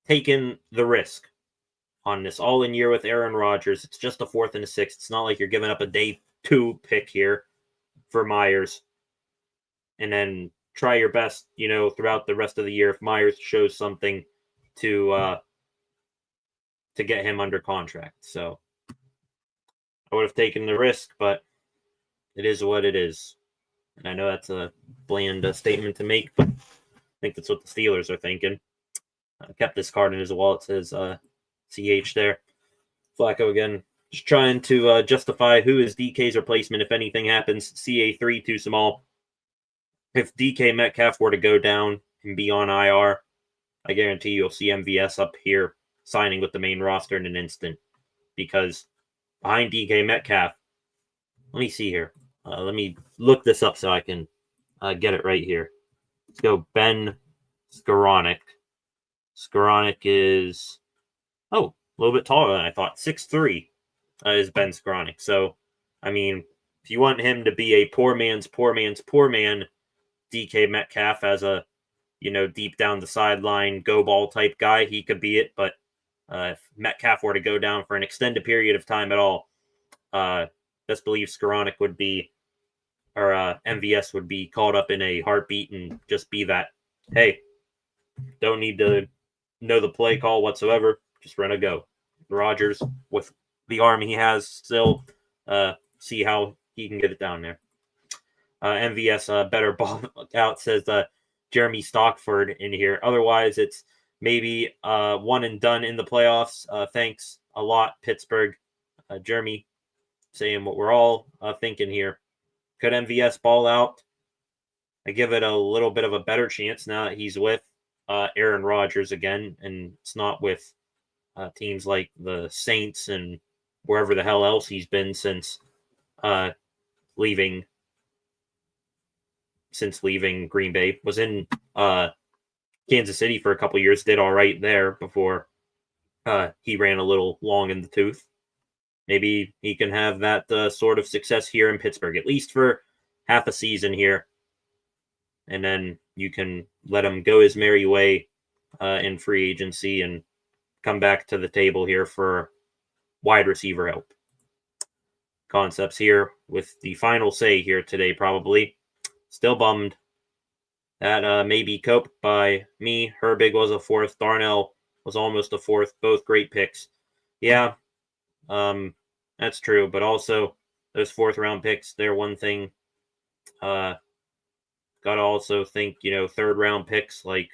taken the risk on this all-in year with Aaron Rodgers. It's just a 4th and a 6th. It's not like you're giving up a day 2 pick here for Myers. And then try your best, throughout the rest of the year if Myers shows something to get him under contract. So I would have taken the risk, but it is what it is. And I know that's a bland statement to make, but I think that's what the Steelers are thinking. Kept this card in his wallet. It says CH there. Flacco again, just trying to justify who is DK's replacement if anything happens. CA3 too small. If DK Metcalf were to go down and be on IR, I guarantee you'll see MVS up here signing with the main roster in an instant. Because behind DK Metcalf, let me see here. Let me look this up so I can get it right here. Let's go Ben Skoranek. Skoranek is, a little bit taller than I thought. 6'3" is Ben Skoranek. So, I mean, if you want him to be a poor man's poor man, DK Metcalf as a, deep down the sideline, go ball type guy, he could be it. But if Metcalf were to go down for an extended period of time at all, best believe Skoranek would be, or MVS would be called up in a heartbeat and just be that, hey, don't need to know the play call whatsoever, just run a go. Rodgers, with the arm he has still, see how he can get it down there. MVS better ball out, says Jeremy Stockford in here. Otherwise, it's maybe one and done in the playoffs. Thanks a lot, Pittsburgh. Jeremy saying what we're all thinking here. Could MVS ball out? I give it a little bit of a better chance now that he's with Aaron Rodgers again, and it's not with teams like the Saints and wherever the hell else he's been since leaving Green Bay. Was in Kansas City for a couple years, did all right there before he ran a little long in the tooth. Maybe he can have that sort of success here in Pittsburgh, at least for half a season here. And then you can let him go his merry way in free agency and come back to the table here for wide receiver help. Concepts here with the final say here today, probably. Still bummed. That may be coped by me. Herbig was a 4th. Darnell was almost a 4th. Both great picks. Yeah, that's true. But also, those 4th round picks, they're one thing. Got to also think, 3rd round picks like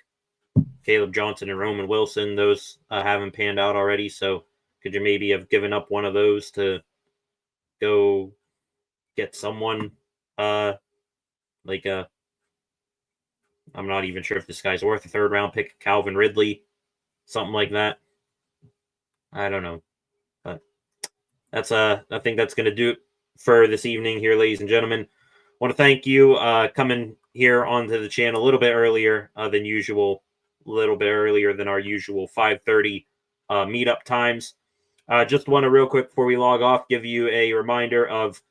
Caleb Johnson and Roman Wilson, those haven't panned out already. So could you maybe have given up one of those to go get someone I'm not even sure if this guy's worth a 3rd round pick, Calvin Ridley, something like that. I don't know. But that's I think that's going to do it for this evening here, ladies and gentlemen. I want to thank you coming here onto the channel a little bit earlier than usual, a little bit earlier than our usual 5:30 meetup times. Just want to real quick before we log off, give you a reminder of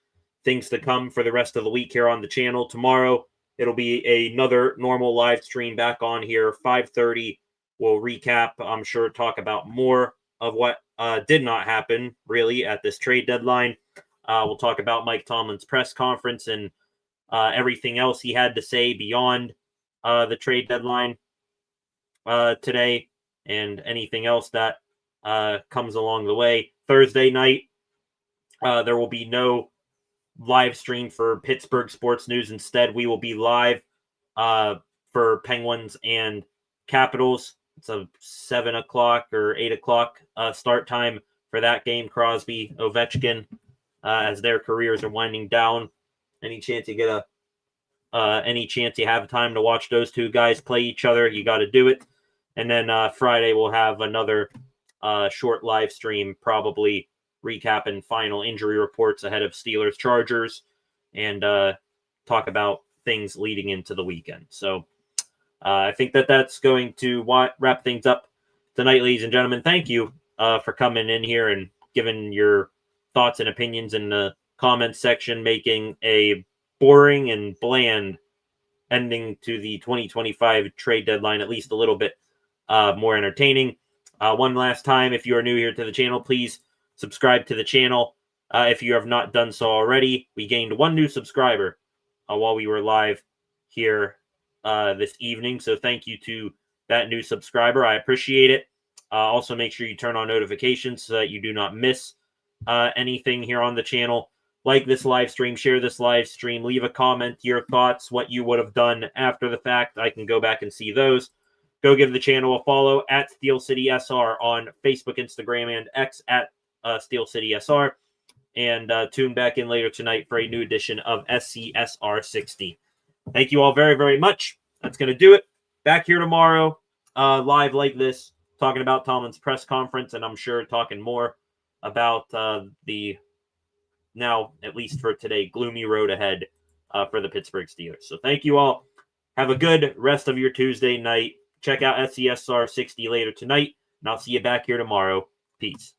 things to come for the rest of the week here on the channel. Tomorrow, it'll be another normal live stream back on here, 5:30. We'll recap, I'm sure, talk about more of what did not happen, really, at this trade deadline. We'll talk about Mike Tomlin's press conference and everything else he had to say beyond the trade deadline today and anything else that comes along the way. Thursday night, there will be no live stream for Pittsburgh Sports News. Instead, we will be live for Penguins and Capitals. It's a 7 o'clock or 8 o'clock start time for that game. Crosby, Ovechkin, as their careers are winding down. Any chance you get any chance you have time to watch those two guys play each other, you got to do it. And then Friday we'll have another short live stream, probably recapping final injury reports ahead of Steelers Chargers and talk about things leading into the weekend. So I think that's going to wrap things up tonight, ladies and gentlemen. Thank you for coming in here and giving your thoughts and opinions and comment section, making a boring and bland ending to the 2025 trade deadline at least a little bit more entertaining. One last time, if you are new here to the channel, please subscribe to the channel. If you have not done so already, we gained 1 new subscriber while we were live here this evening. So thank you to that new subscriber. I appreciate it. Also, make sure you turn on notifications so that you do not miss anything here on the channel. Like this live stream, share this live stream, leave a comment, your thoughts, what you would have done after the fact. I can go back and see those. Go give the channel a follow at Steel City SR on Facebook, Instagram, and X at Steel City SR. And tune back in later tonight for a new edition of SCSR 60. Thank you all very, very much. That's going to do it. Back here tomorrow, live like this, talking about Tomlin's press conference, and I'm sure talking more about the now, at least for today, gloomy road ahead for the Pittsburgh Steelers. So thank you all. Have a good rest of your Tuesday night. Check out SCSR 60 later tonight, and I'll see you back here tomorrow. Peace.